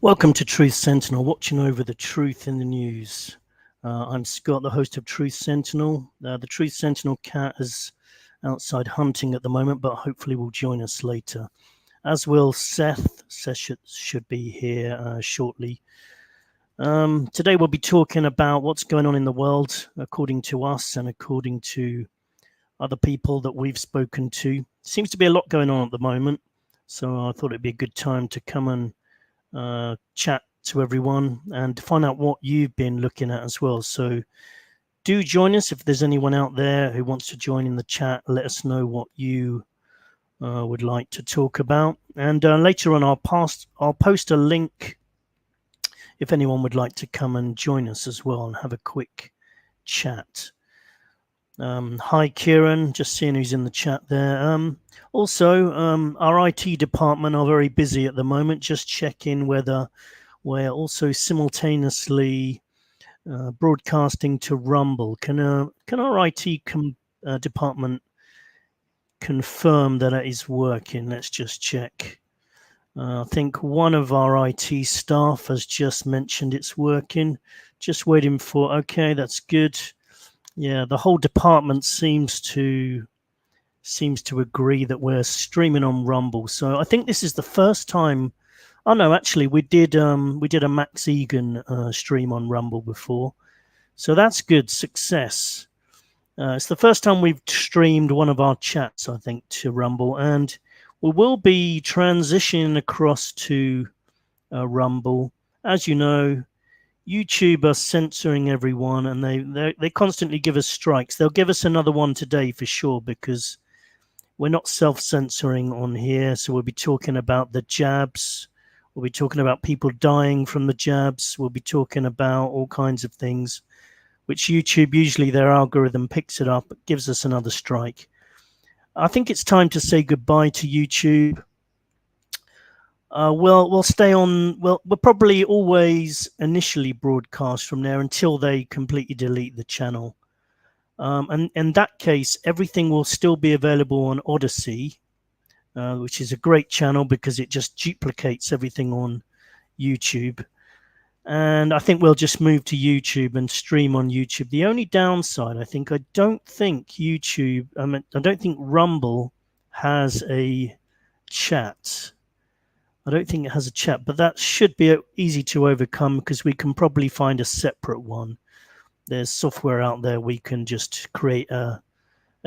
Welcome to Truth Sentinel, watching over the truth in the news. I'm Scott, the host of Truth Sentinel. The Truth Sentinel cat is outside hunting at the moment, but hopefully will join us later. As will Seth. Seth should be here shortly. Today we'll be talking about what's going on in the world, according to us and according to other people that we've spoken to. Seems to be a lot going on at the moment, so I thought it'd be a good time to come and chat to everyone and find out what you've been looking at as well. So do join us. If there's anyone out there who wants to join in the chat, let us know what you would like to talk about. And later on, I'll post a link if anyone would like to come and join us as well and have a quick chat. Hi, Kieran. Just seeing who's in the chat there. Also, our IT department are very busy at the moment. Just checking whether we're also simultaneously broadcasting to Rumble. Can our IT department confirm that it is working? Let's just check. I think one of our IT staff has just mentioned it's working. Just waiting for. Okay, that's good. Yeah, the whole department seems to agree that we're streaming on Rumble. So I think this is the first time. Oh no, actually, we did a Max Egan stream on Rumble before, so that's good success. It's the first time we've streamed one of our chats, I think, to Rumble, and we will be transitioning across to Rumble. As you know, YouTube are censoring everyone, and they constantly give us strikes. They'll give us another one today for sure, because we're not self-censoring on here. So we'll be talking about the jabs. We'll be talking about people dying from the jabs. We'll be talking about all kinds of things, which YouTube, usually their algorithm picks it up, but gives us another strike. I think it's time to say goodbye to YouTube. We'll stay on. We'll probably always initially broadcast from there until they completely delete the channel. And in that case, everything will still be available on Odyssey, which is a great channel because it just duplicates everything on YouTube. And I think we'll just move to YouTube and stream on YouTube. The only downside, I don't think YouTube, I don't think Rumble has a chat. I don't think it has a chat, but that should be easy to overcome because we can probably find a separate one. There's software out there we can just create a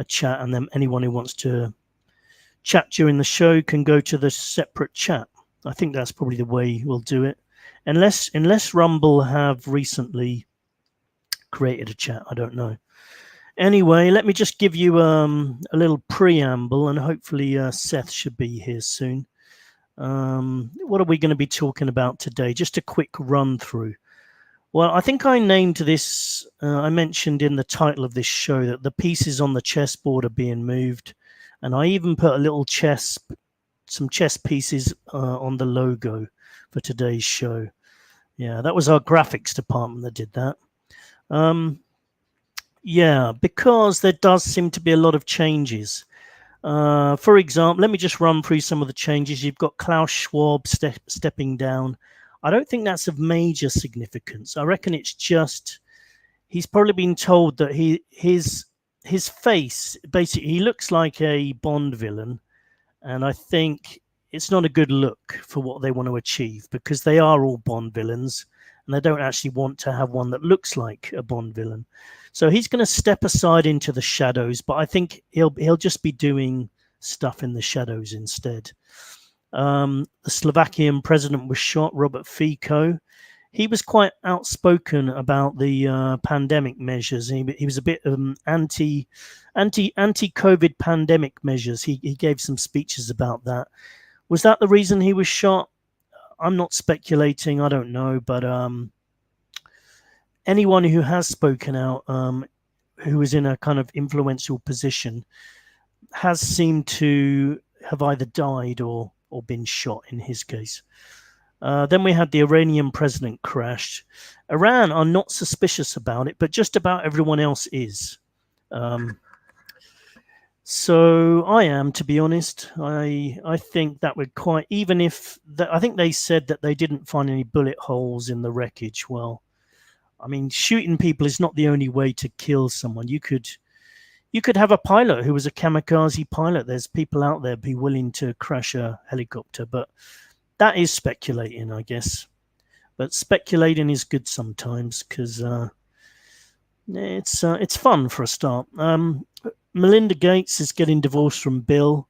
chat, and then anyone who wants to chat during the show can go to the separate chat. I think that's probably the way we'll do it, unless Rumble have recently created a chat. I don't know. Anyway, let me just give you a little preamble, and hopefully Seth should be here soon. What are we going to be talking about today? Just a quick run through. Well, I think I named this, I mentioned in the title of this show that the pieces on the chessboard are being moved. And I even put a little some chess pieces on the logo for today's show. Yeah, that was our graphics department that did that. Yeah, because there does seem to be a lot of changes. For example, let me just run through some of the changes. You've got Klaus Schwab stepping down. I don't think that's of major significance. I reckon it's just he's probably been told that his face, basically, he looks like a Bond villain, and I think it's not a good look for what they want to achieve because they are all Bond villains, and they don't actually want to have one that looks like a Bond villain. So he's going to step aside into the shadows, but I think he'll just be doing stuff in the shadows instead. The Slovakian president was shot, Robert Fico. He was quite outspoken about the pandemic measures. He was a bit anti-COVID pandemic measures. He gave some speeches about that. Was that the reason he was shot? I'm not speculating. I don't know, but anyone who has spoken out, who is in a kind of influential position, has seemed to have either died or been shot in his case. Then we had the Iranian president crashed. Iran are not suspicious about it, but just about everyone else is. So I am, to be honest. I think that would quite, even if I think they said that they didn't find any bullet holes in the wreckage. Well, I mean, shooting people is not the only way to kill someone. You could have a pilot who was a kamikaze pilot. There's people out there be willing to crash a helicopter, but that is speculating, I guess. But speculating is good sometimes because it's fun for a start. Melinda Gates is getting divorced from Bill.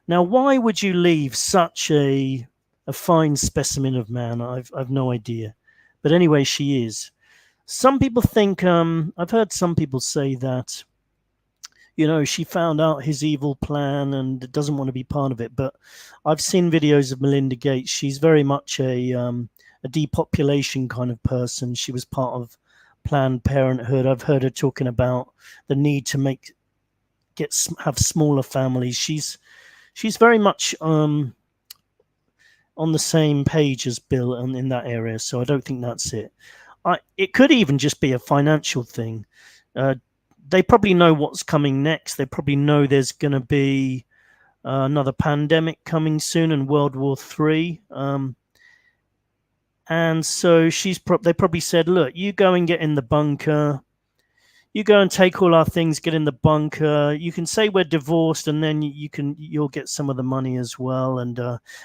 Now, why would you leave such a fine specimen of man? I've no idea. But anyway, she is. Some people think I've heard some people say that she found out his evil plan and doesn't want to be part of it. But I've seen videos of Melinda Gates. She's very much a depopulation kind of person. She was part of Planned Parenthood. I've heard her talking about the need to have smaller families. She's very much on the same page as Bill in that area. So I don't think that's it. It could even just be a financial thing. They probably know what's coming next. They probably know there's going to be another pandemic coming soon and World War III. And so they probably said, look, you go and get in the bunker. You go and take all our things, get in the bunker. You can say we're divorced, and then you'll get some of the money as well. And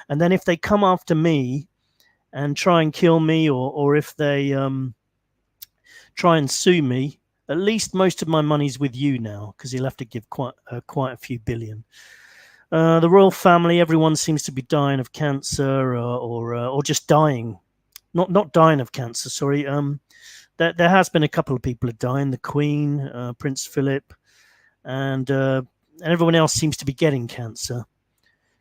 then if they come after me and try and kill me, or if they try and sue me, at least most of my money's with you now, because he'll have to give quite a few billion. The royal family, everyone seems to be dying of cancer or just dying. Not dying of cancer, sorry. There has been a couple of people dying. The Queen, Prince Philip, and everyone else seems to be getting cancer.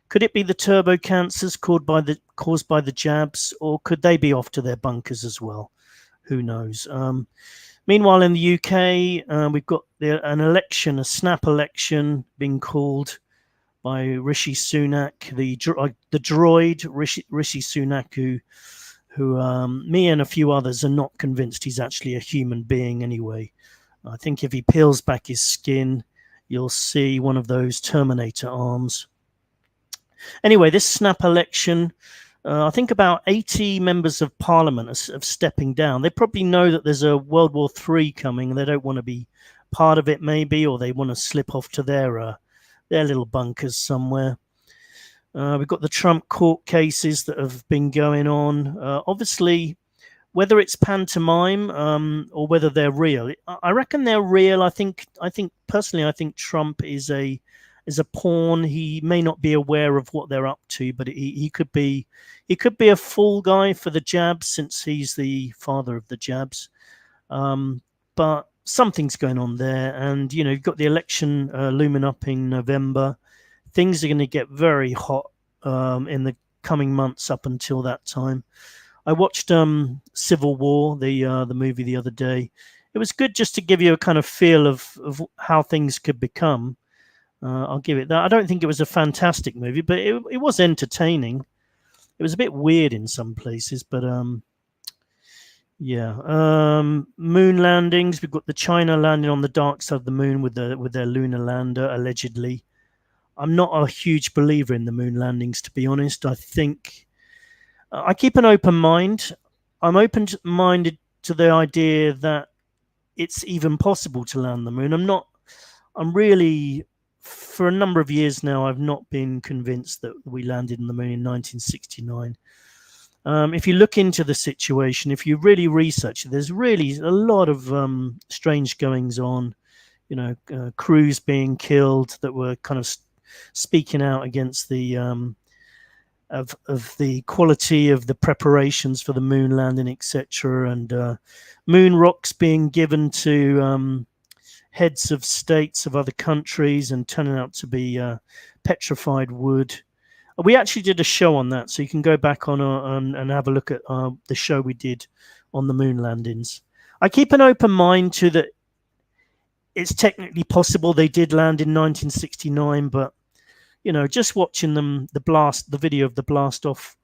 Could it be the turbo cancers caused by the jabs, or could they be off to their bunkers as well? Who knows? Meanwhile, in the UK, we've got an election, a snap election, being called by Rishi Sunak, the droid Rishi Sunak, who me and a few others are not convinced he's actually a human being anyway. I think if he peels back his skin, you'll see one of those Terminator arms. Anyway, this snap election, I think about 80 members of parliament are stepping down. They probably know that there's a World War III coming and they don't want to be part of it maybe, or they want to slip off to their little bunkers somewhere. We've got the Trump court cases that have been going on. Obviously, whether it's pantomime or whether they're real, I reckon they're real. I think personally, I think Trump is a pawn. He may not be aware of what they're up to, but he could be a fall guy for the jabs, since he's the father of the jabs. But something's going on there, and you've got the election looming up in November. Things are going to get very hot in the coming months up until that time. I watched Civil War, the movie, the other day. It was good just to give you a kind of feel of how things could become. I'll give it that. I don't think it was a fantastic movie, but it was entertaining. It was a bit weird in some places, but yeah. Moon landings. We've got the China landing on the dark side of the moon with their lunar lander, allegedly. I'm not a huge believer in the moon landings, to be honest. I think I keep an open mind. I'm open-minded to the idea that it's even possible to land the moon. I'm really, for a number of years now, I've not been convinced that we landed on the moon in 1969. If you look into the situation, if you really research it, there's really a lot of strange goings on. Crews being killed that were kind of speaking out against the of the quality of the preparations for the moon landing, etc., and moon rocks being given to heads of states of other countries and turning out to be petrified wood. We actually did a show on that, so you can go back on and have a look at the show we did on the moon landings. I keep an open mind to that. It's technically possible they did land in 1969, but just watching the video of the blast off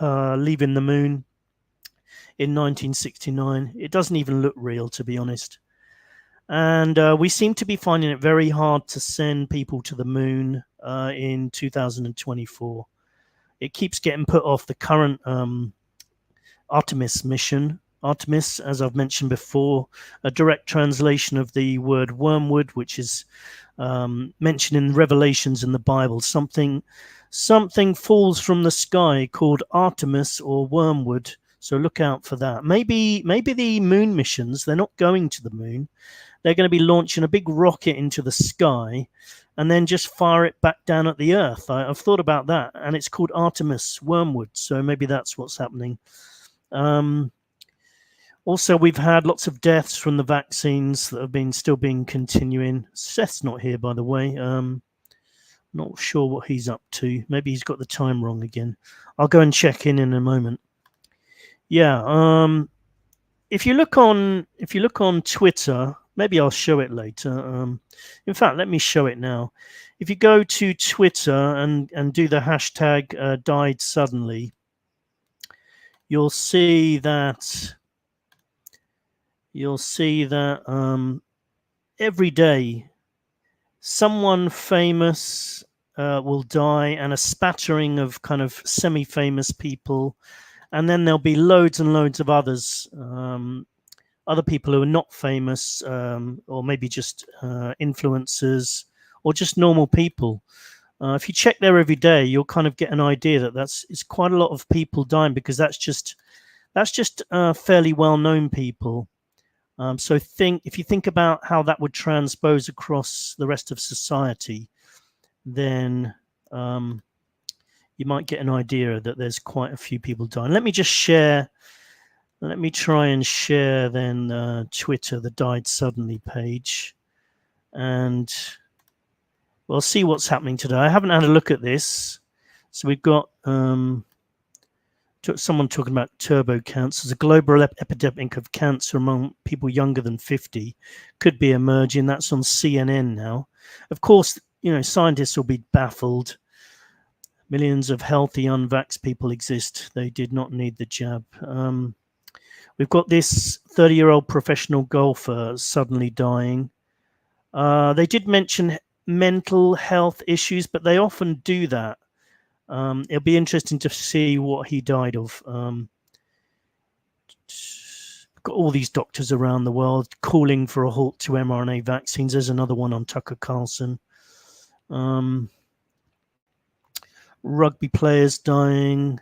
leaving the moon in 1969, it doesn't even look real, to be honest. And we seem to be finding it very hard to send people to the moon in 2024. It keeps getting put off. The current Artemis mission. Artemis, as I've mentioned before, a direct translation of the word wormwood, which is mentioned in Revelations in the Bible. Something falls from the sky called Artemis or wormwood. So look out for that. Maybe the moon missions, they're not going to the moon. They're going to be launching a big rocket into the sky and then just fire it back down at the Earth. I've thought about that, and it's called Artemis wormwood. So maybe that's what's happening. Also, we've had lots of deaths from the vaccines that have still been continuing. Seth's not here, by the way. Not sure what he's up to. Maybe he's got the time wrong again. I'll go and check in a moment. Yeah. If you look on Twitter, maybe I'll show it later. In fact, let me show it now. If you go to Twitter and do the hashtag died suddenly, you'll see that every day someone famous will die, and a spattering of kind of semi-famous people, and then there'll be loads and loads of others, other people who are not famous, or maybe just influencers or just normal people. If you check there every day, you'll kind of get an idea that it's quite a lot of people dying, because that's just fairly well-known people. So if you think about how that would transpose across the rest of society, then you might get an idea that there's quite a few people dying. Let me try and share then Twitter, the Died Suddenly page, and we'll see what's happening today. I haven't had a look at this. So we've got someone talking about turbo cancer. There's a global epidemic of cancer among people younger than 50. Could be emerging. That's on CNN now. Of course, scientists will be baffled. Millions of healthy, unvaxxed people exist. They did not need the jab. We've got this 30-year-old professional golfer suddenly dying. They did mention mental health issues, but they often do that. It'll be interesting to see what he died of. Got all these doctors around the world calling for a halt to mRNA vaccines. There's another one on Tucker Carlson. Rugby players dying.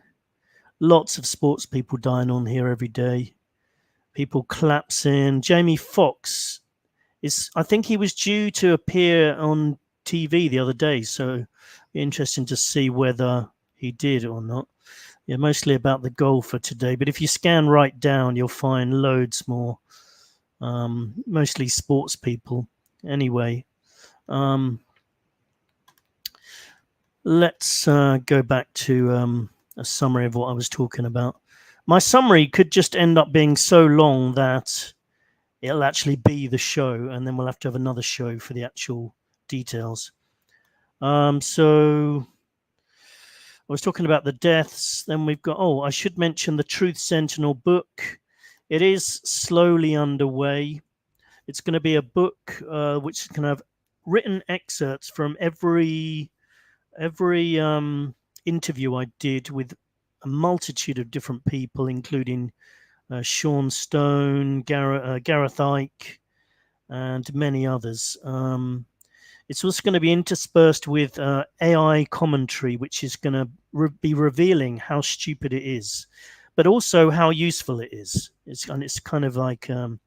Lots of sports people dying on here every day. People collapsing. Jamie Foxx I think he was due to appear on TV the other day, so interesting to see whether he did or not. Yeah, mostly about the golfer today, but if you scan right down, you'll find loads more, mostly sports people. Anyway, let's go back to a summary of what I was talking about. My summary could just end up being so long that it'll actually be the show, and then we'll have to have another show for the actual details. So I was talking about the deaths. Then we've got, I should mention the Truth Sentinel book. It is slowly underway. It's going to be a book which is going to have written excerpts from every interview I did with a multitude of different people, including Sean Stone, Gareth Icke, and many others. It's also going to be interspersed with AI commentary, which is going to be revealing how stupid it is, but also how useful it is. It's kind of like a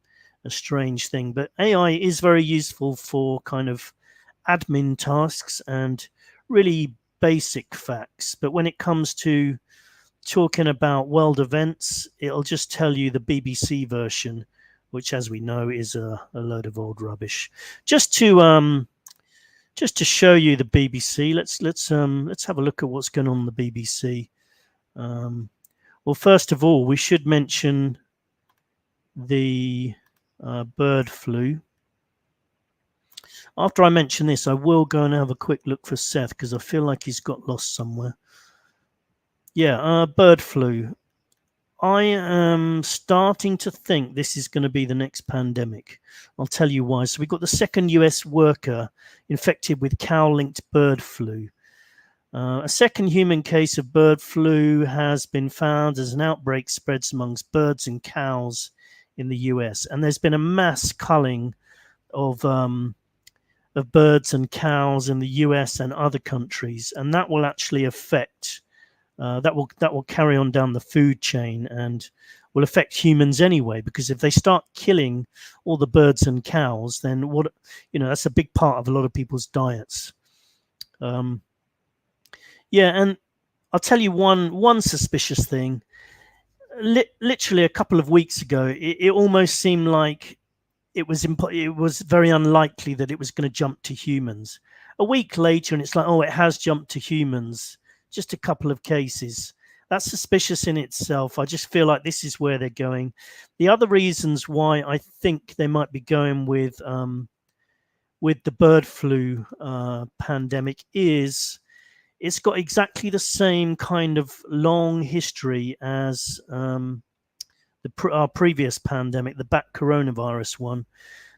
strange thing, but AI is very useful for kind of admin tasks and really basic facts. But when it comes to talking about world events, it'll just tell you the BBC version, which, as we know, is a load of old rubbish. Just to show you the BBC, let's have a look at what's going on in the BBC. Well, first of all, we should mention the bird flu. After I mention this, I will go and have a quick look for Seth, because I feel like he's got lost somewhere. Yeah, bird flu. I am starting to think this is going to be the next pandemic. I'll tell you why. So we've got the second US worker infected with cow-linked bird flu. A second human case of bird flu has been found as an outbreak spreads amongst birds and cows in the US. And there's been a mass culling of birds and cows in the US and other countries. And that will actually affect that will carry on down the food chain and will affect humans anyway, because if they start killing all the birds and cows, then that's a big part of a lot of people's diets. And I'll tell you one suspicious thing. Literally a couple of weeks ago, it almost seemed like it was very unlikely that it was going to jump to humans. A week later, and it's like, oh, it has jumped to humans. Just a couple of cases. That's suspicious in itself. I just feel like this is where they're going. The other reasons why I think they might be going with the bird flu pandemic is it's got exactly the same kind of long history as our previous pandemic, the bat coronavirus one.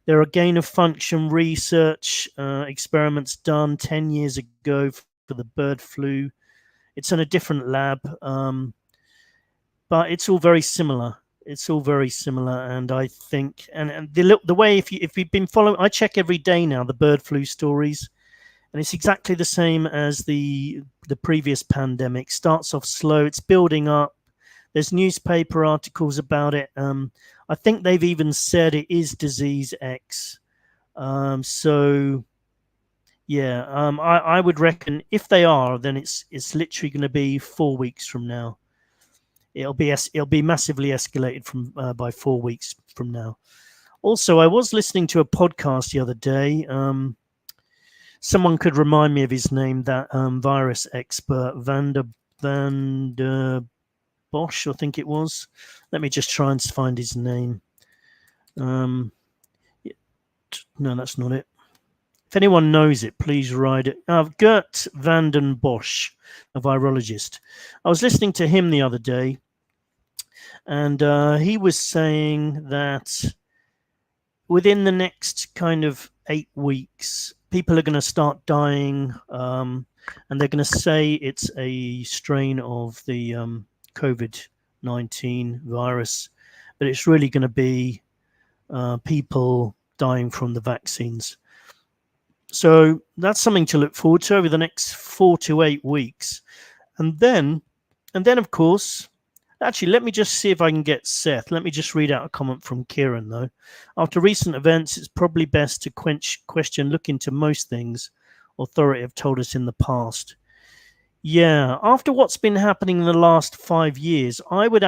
There are gain of function research experiments done 10 years ago for the bird flu. It's in a different lab, but it's all very similar. And I think, and the way if you've been following, I check every day now the bird flu stories, and it's exactly the same as the previous pandemic. Starts off slow, it's building up. There's newspaper articles about it. I think they've even said it is disease X. Yeah, I would reckon if they are, then it's literally going to be 4 weeks from now. It'll be massively escalated from by 4 weeks from now. Also, I was listening to a podcast the other day. Someone could remind me of his name. That virus expert Van der Bosch, I think it was. Let me just try and find his name. No, that's not it. If anyone knows it, please write it. Gert van den Bosch, a virologist. I was listening to him the other day, and he was saying that within the next kind of 8 weeks, people are going to start dying, and they're going to say it's a strain of the COVID-19 virus, but it's really going to be people dying from the vaccines. So that's something to look forward to over the next 4 to 8 weeks. And then of course, actually, let me just see if I can get Seth. Let me just read out a comment from Kieran, though. After recent events, it's probably best to look into most things authority have told us in the past. Yeah, after what's been happening in the last 5 years, I would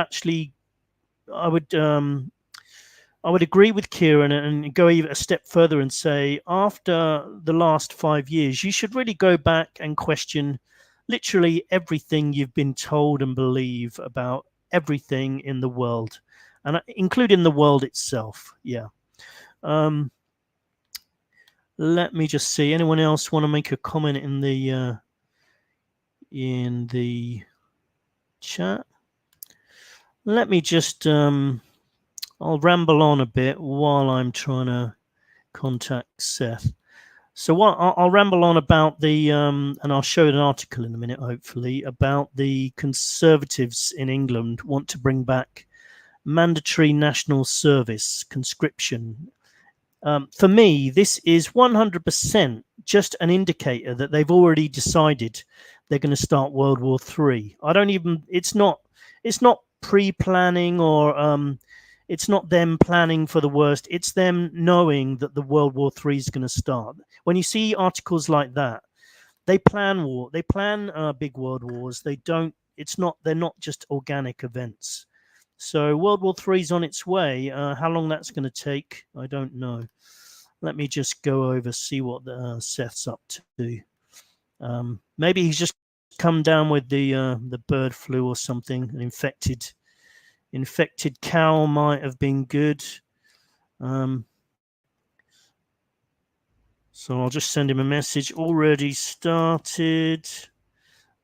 agree with Kieran and go even a step further and say, after the last 5 years, you should really go back and question literally everything you've been told and believe about everything in the world, and including the world itself. Yeah. Let me just see. Anyone else want to make a comment in the chat? Let me just I'll ramble on a bit while I'm trying to contact Seth. So I'll ramble on about and I'll show an article in a minute, hopefully, about the Conservatives in England want to bring back mandatory national service, conscription. For me, this is 100% just an indicator that they've already decided they're going to start World War III. It's not pre-planning or it's not them planning for the worst. It's them knowing that the World War III is going to start. When you see articles like that, they plan war. They plan big world wars. They're not just organic events. So World War III is on its way. How long that's going to take, I don't know. Let me just go over, see what Seth's up to. Maybe he's just come down with the bird flu or something. An infected cow might have been good. So I'll just send him a message. Already started.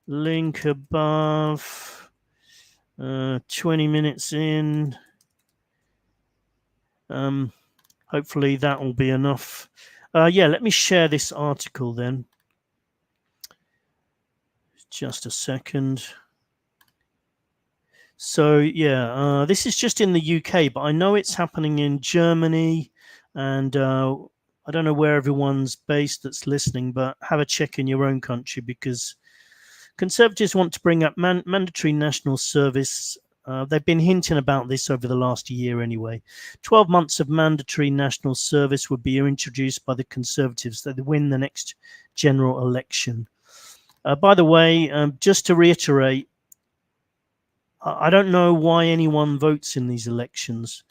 Link above. 20 minutes in. Hopefully that will be enough. Yeah, let me share this article then. Just a second. So yeah, this is just in the UK, but I know it's happening in Germany, and I don't know where everyone's based that's listening, but have a check in your own country, because Conservatives want to bring up mandatory national service. They've been hinting about this over the last year anyway. 12 months of mandatory national service would be introduced by the Conservatives that they win the next general election. By the way, just to reiterate, I don't know why anyone votes in these elections.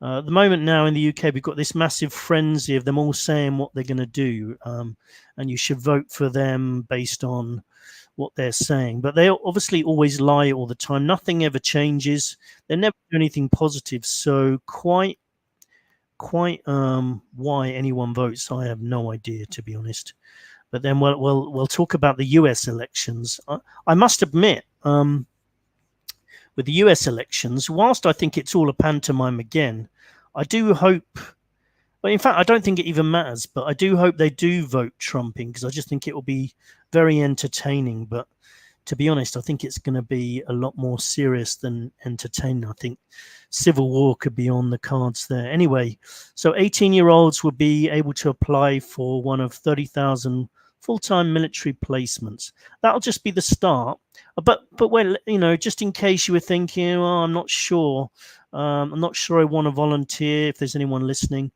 At the moment now in the UK, we've got this massive frenzy of them all saying what they're going to do, and you should vote for them based on what they're saying. But they obviously always lie all the time. Nothing ever changes. They never do anything positive. So quite why anyone votes, I have no idea, to be honest. But then we'll talk about the US elections. I must admit, with the US elections, whilst I think it's all a pantomime again, I do hope, well, in fact, I don't think it even matters, but I do hope they do vote Trump in, because I just think it will be very entertaining. But to be honest, I think it's going to be a lot more serious than entertaining. I think civil war could be on the cards there. Anyway, so 18-year-olds will be able to apply for one of 30,000 full-time military placements. That'll just be the start. But well, just in case you were thinking, oh, I'm not sure I want to volunteer, if there's anyone listening,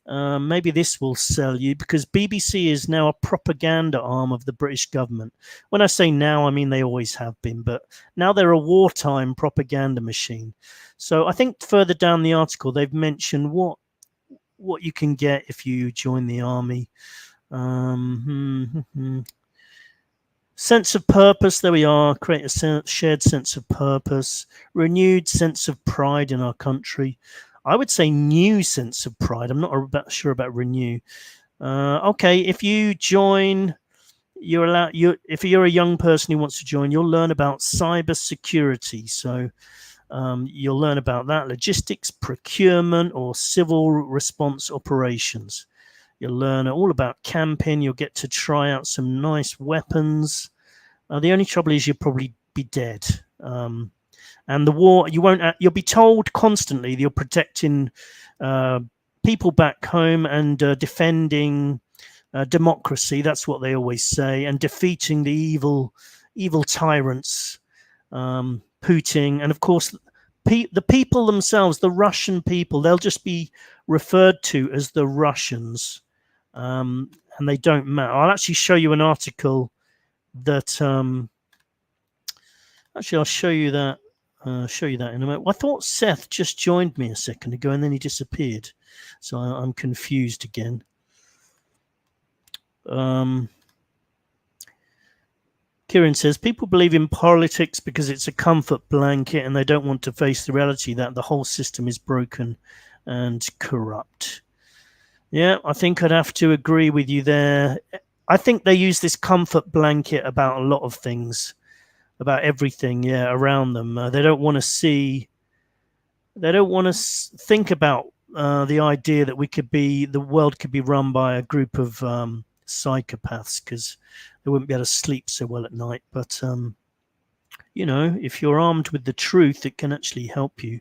maybe this will sell you, because BBC is now a propaganda arm of the British government. When I say now, I mean they always have been, but now they're a wartime propaganda machine. So I think further down the article, they've mentioned what you can get if you join the army. Sense of purpose, there we are. Create a shared sense of purpose, renewed sense of pride in our country. I would say new sense of pride. I'm not sure about renew. Okay, if you join, you're allowed. If you're a young person who wants to join, you'll learn about cyber security. So you'll learn about that, logistics, procurement, or civil response operations. You'll learn all about camping. You'll get to try out some nice weapons. The only trouble is you'll probably be dead. And the war, you'll be told constantly that you're protecting people back home and defending democracy. That's what they always say, and defeating the evil tyrants, Putin, and of course the people themselves, the Russian people. They'll just be referred to as the Russians, and they don't matter. I'll actually show you an article that. Actually, I'll show you that. Show you that in a minute. I thought Seth just joined me a second ago and then he disappeared, so I'm confused again. Kieran says people believe in politics because it's a comfort blanket and they don't want to face the reality that the whole system is broken and corrupt. Yeah, I think I'd have to agree with you there. I think they use this comfort blanket about a lot of things, about everything, around them. They don't want to see. They don't want to think about the idea that the world could be run by a group of psychopaths, because they wouldn't be able to sleep so well at night. But if you're armed with the truth, it can actually help you.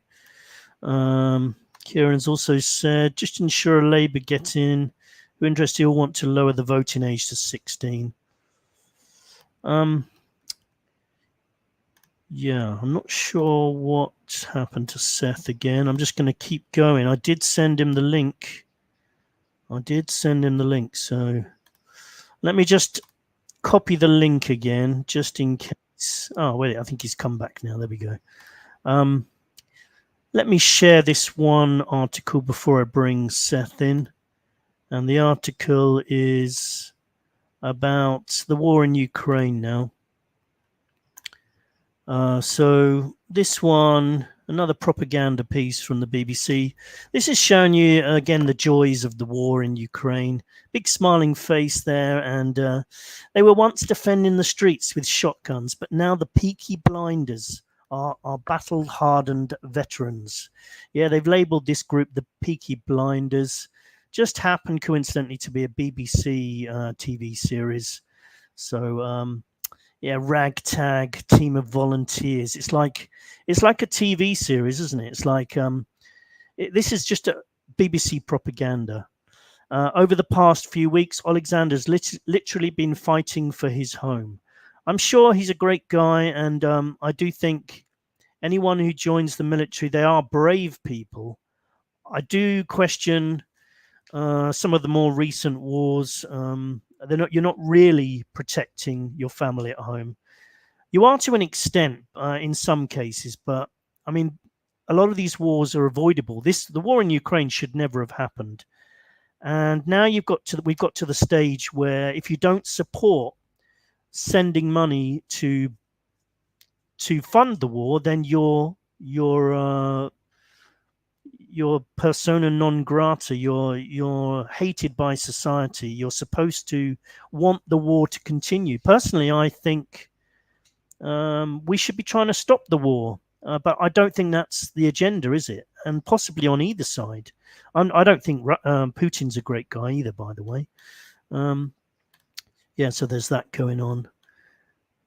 Kieran's also said, just ensure Labour get in. Who interested will want to lower the voting age to 16. Yeah, I'm not sure what happened to Seth again. I'm just going to keep going. I did send him the link. So let me just copy the link again, just in case. Oh, wait, I think he's come back now. There we go. Let me share this one article before I bring Seth in. And the article is about the war in Ukraine now. So this one, another propaganda piece from the BBC. This is showing you, again, the joys of the war in Ukraine. Big smiling face there. And they were once defending the streets with shotguns, but now the Peaky Blinders are battle-hardened veterans. Yeah, they've labelled this group the Peaky Blinders. Just happened coincidentally to be a BBC TV series. So yeah, ragtag team of volunteers. It's like a TV series, isn't it? It's like this is just a BBC propaganda. Over the past few weeks, Alexander's literally been fighting for his home. I'm sure he's a great guy, and I do think anyone who joins the military, they are brave people. I do question some of the more recent wars. You're not really protecting your family at home. You are to an extent in some cases, but I mean, a lot of these wars are avoidable. The war in Ukraine should never have happened. And now we've got to the stage where if you don't support sending money to fund the war, then you're persona non grata. You're hated by society. You're supposed to want the war to continue. Personally, I think we should be trying to stop the war, but I don't think that's the agenda, is it? And possibly on either side. I don't think Putin's a great guy either, by the way. Yeah, so there's that going on.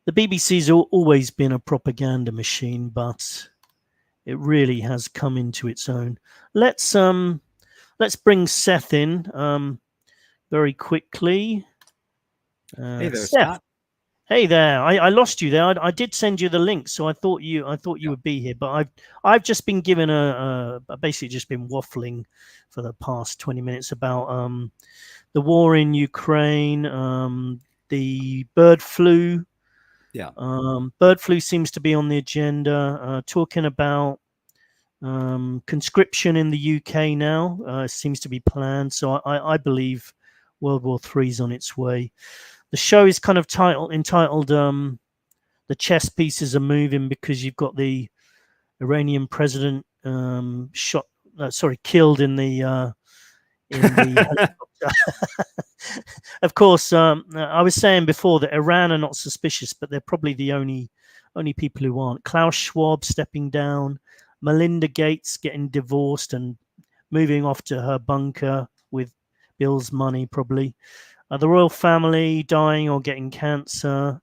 The BBC's always been a propaganda machine, but it really has come into its own. Let's bring Seth in very quickly. Hey there, Seth. Scott. Hey there. I lost you there. I did send you the link, so I thought you would be here, but I've just been given basically just been waffling for the past 20 minutes about the war in Ukraine, the bird flu. Yeah. Bird flu seems to be on the agenda. Talking about conscription in the UK now seems to be planned. So I believe World War III is on its way. The show is kind of entitled "The Chess Pieces Are Moving" because you've got the Iranian president killed in the helicopter. Of course, I was saying before that Iran are not suspicious, but they're probably the only people who aren't. Klaus Schwab stepping down, Melinda Gates getting divorced and moving off to her bunker with Bill's money, probably. The royal family dying or getting cancer,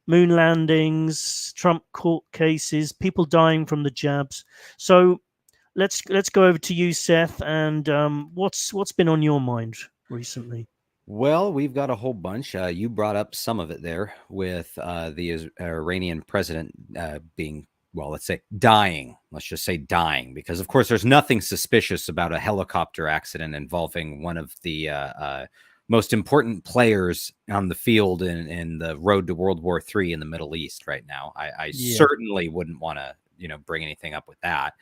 moon landings, Trump court cases, people dying from the jabs. So let's go over to you, Seth, and what's been on your mind recently? Well, we've got a whole bunch. You brought up some of it there with the Iranian president being, well, let's say dying. Let's just say dying, because of course there's nothing suspicious about a helicopter accident involving one of the most important players on the field in the road to World War III in the Middle East right now. I certainly wouldn't want to, bring anything up with that.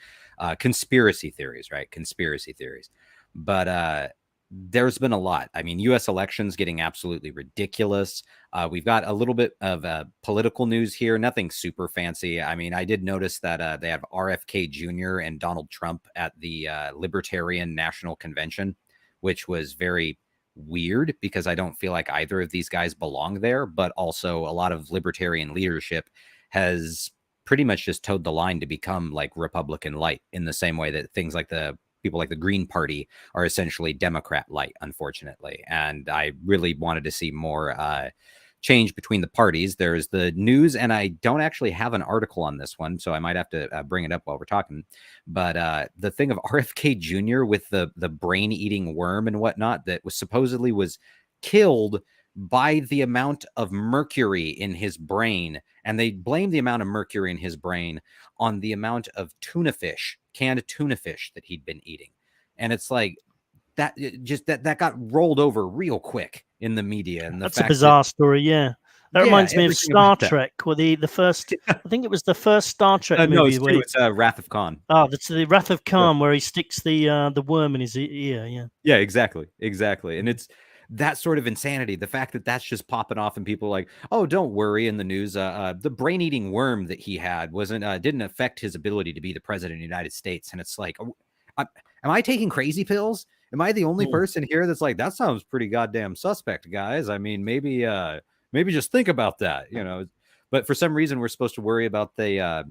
Conspiracy theories, right? Conspiracy theories. But there's been a lot. I mean, U.S. elections getting absolutely ridiculous. We've got a little bit of political news here. Nothing super fancy. I mean, I did notice that they have RFK Jr. and Donald Trump at the Libertarian National Convention, which was very weird because I don't feel like either of these guys belong there. But also a lot of libertarian leadership has pretty much just towed the line to become like Republican light, in the same way that things like the people like the Green Party are essentially Democrat light, unfortunately. And I really wanted to see more change between the parties. There's the news, and I don't actually have an article on this one, so I might have to bring it up while we're talking. But the thing of RFK Jr. with the brain-eating worm and whatnot that was supposedly was killed by the amount of mercury in his brain, and they blame the amount of mercury in his brain on the amount of tuna fish, canned tuna fish that he'd been eating. And it's like that that got rolled over real quick in the media. And that's a bizarre story. Yeah. That reminds me of Star Trek, where the first, I think it was the first Star Trek movie. No, it's Wrath of Khan. Oh, that's the Wrath of Khan, where he sticks the worm in his ear. Yeah. Yeah, exactly. And it's that sort of insanity. The fact that that's just popping off and people are like, oh, don't worry, in the news, the brain-eating worm that he had didn't affect his ability to be the president of the United States. And it's like, am I taking crazy pills? Am I the only person here that's like, that sounds pretty goddamn suspect, guys? I mean, maybe just think about that, But for some reason, we're supposed to worry about the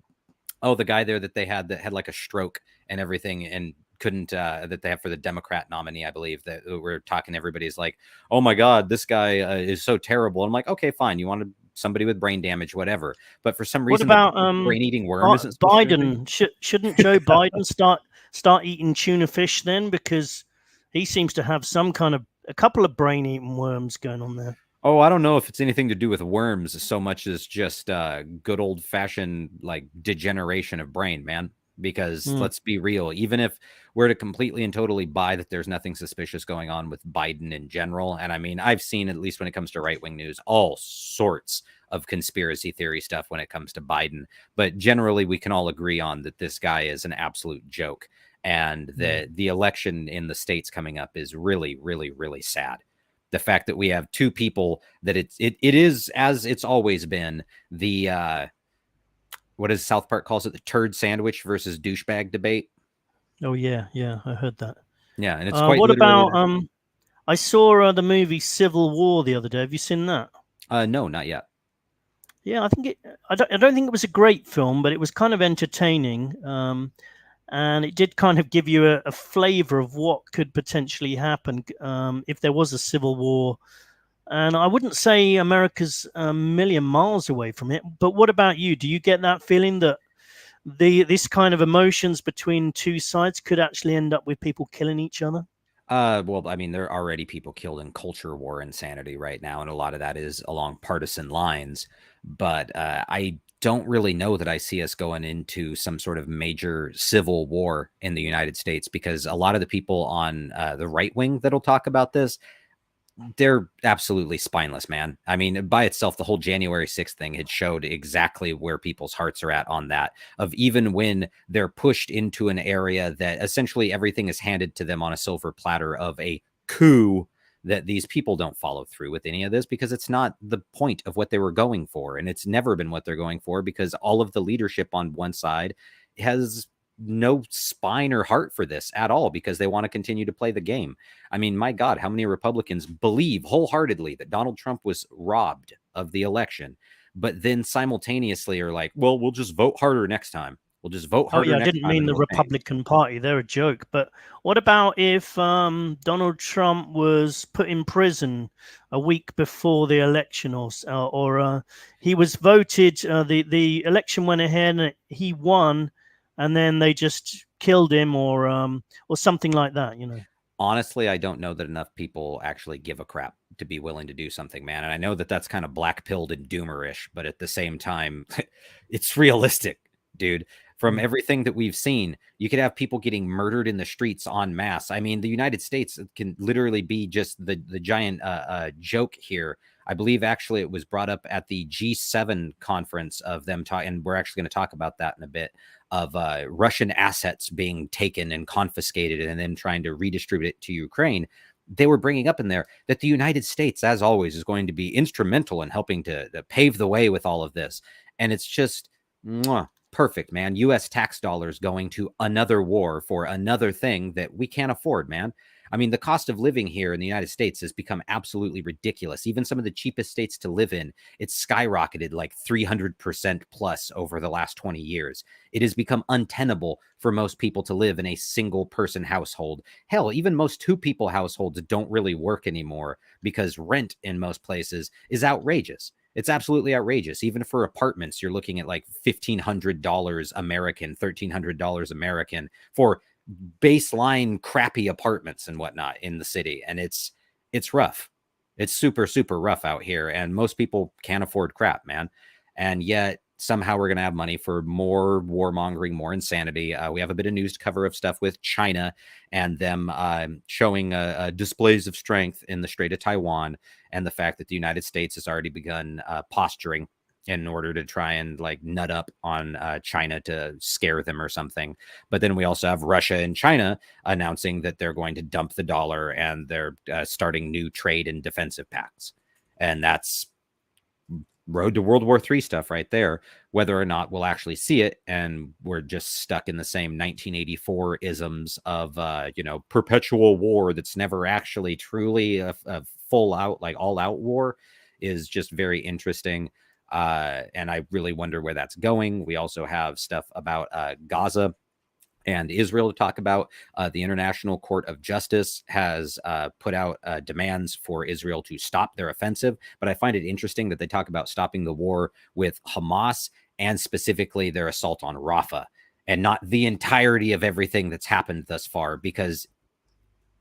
Oh, the guy there that they had that had like a stroke and everything and couldn't that they have for the Democrat nominee, I believe, that we're talking. Everybody's like, oh my God, this guy is so terrible. I'm like, okay, fine. You wanted somebody with brain damage, whatever. But for some What reason, the about brain eating worm isn't supposed to do anything. Biden? Shouldn't Joe Biden start eating tuna fish then? Because he seems to have a couple of brain eating worms going on there. Oh, I don't know if it's anything to do with worms so much as just good old fashioned like degeneration of brain, man. Because let's be real, even if we're to completely and totally buy that there's nothing suspicious going on with Biden in general, and I mean, I've seen, at least when it comes to right wing news, all sorts of conspiracy theory stuff when it comes to Biden. But generally, we can all agree on that this guy is an absolute joke, and the election in the States coming up is really, really, really sad. The fact that we have two people that it is, as it's always been, the what does South Park calls it, the turd sandwich versus douchebag debate. Oh yeah, I heard that. Yeah, and it's quite. What about I saw the movie Civil War the other day. Have you seen that? No, not yet. Yeah, I think I don't think it was a great film, but it was kind of entertaining. And it did kind of give you a flavor of what could potentially happen if there was a civil war. And I wouldn't say America's a million miles away from it. But what about you? Do you get that feeling that this kind of emotions between two sides could actually end up with people killing each other? Well, I mean, there are already people killed in culture war insanity right now, and a lot of that is along partisan lines. But I don't really know that I see us going into some sort of major civil war in the United States, because a lot of the people on the right wing that'll talk about this, they're absolutely spineless, man. I mean, by itself, the whole January 6th thing had showed exactly where people's hearts are at on that, of even when they're pushed into an area that essentially everything is handed to them on a silver platter of a coup, that these people don't follow through with any of this, because it's not the point of what they were going for. And it's never been what they're going for, because all of the leadership on one side has no spine or heart for this at all, because they want to continue to play the game. I mean, my God, how many Republicans believe wholeheartedly that Donald Trump was robbed of the election, but then simultaneously are like, well, we'll just vote harder next time. We'll just vote harder. Oh yeah, I didn't mean the Republican Party. They're a joke. But what about if Donald Trump was put in prison a week before the election, or he was voted, the election went ahead and he won, and then they just killed him, or something like that, you know? Honestly, I don't know that enough people actually give a crap to be willing to do something, man. And I know that that's kind of black-pilled and doomerish, but at the same time, it's realistic, dude. From everything that we've seen, you could have people getting murdered in the streets en masse. I mean, the United States can literally be just the giant joke here. I believe actually it was brought up at the G7 conference of them talking, and we're actually going to talk about that in a bit, of Russian assets being taken and confiscated and then trying to redistribute it to Ukraine. They were bringing up in there that the United States, as always, is going to be instrumental in helping to pave the way with all of this. And it's just perfect, man. U.S. tax dollars going to another war for another thing that we can't afford, man. I mean, the cost of living here in the United States has become absolutely ridiculous. Even some of the cheapest states to live in, it's skyrocketed like 300% plus over the last 20 years. It has become untenable for most people to live in a single person household. Hell, even most two people households don't really work anymore, because rent in most places is outrageous. It's absolutely outrageous. Even for apartments, you're looking at like $1,500 American, $1,300 American for baseline crappy apartments and whatnot in the city. And it's rough. It's super, super rough out here. And most people can't afford crap, man. And yet somehow we're going to have money for more warmongering, more insanity. We have a bit of news to cover of stuff with China and them showing displays of strength in the Strait of Taiwan, and the fact that the United States has already begun posturing in order to try and like nut up on China to scare them or something. But then we also have Russia and China announcing that they're going to dump the dollar, and they're starting new trade and defensive pacts. And that's road to World War III stuff right there, whether or not we'll actually see it. And we're just stuck in the same 1984 isms of, perpetual war that's never actually truly a full out, like all out war, is just very interesting. And I really wonder where that's going. We also have stuff about Gaza and Israel to talk about. The International Court of Justice has put out demands for Israel to stop their offensive. But I find it interesting that they talk about stopping the war with Hamas and specifically their assault on Rafah, and not the entirety of everything that's happened thus far, because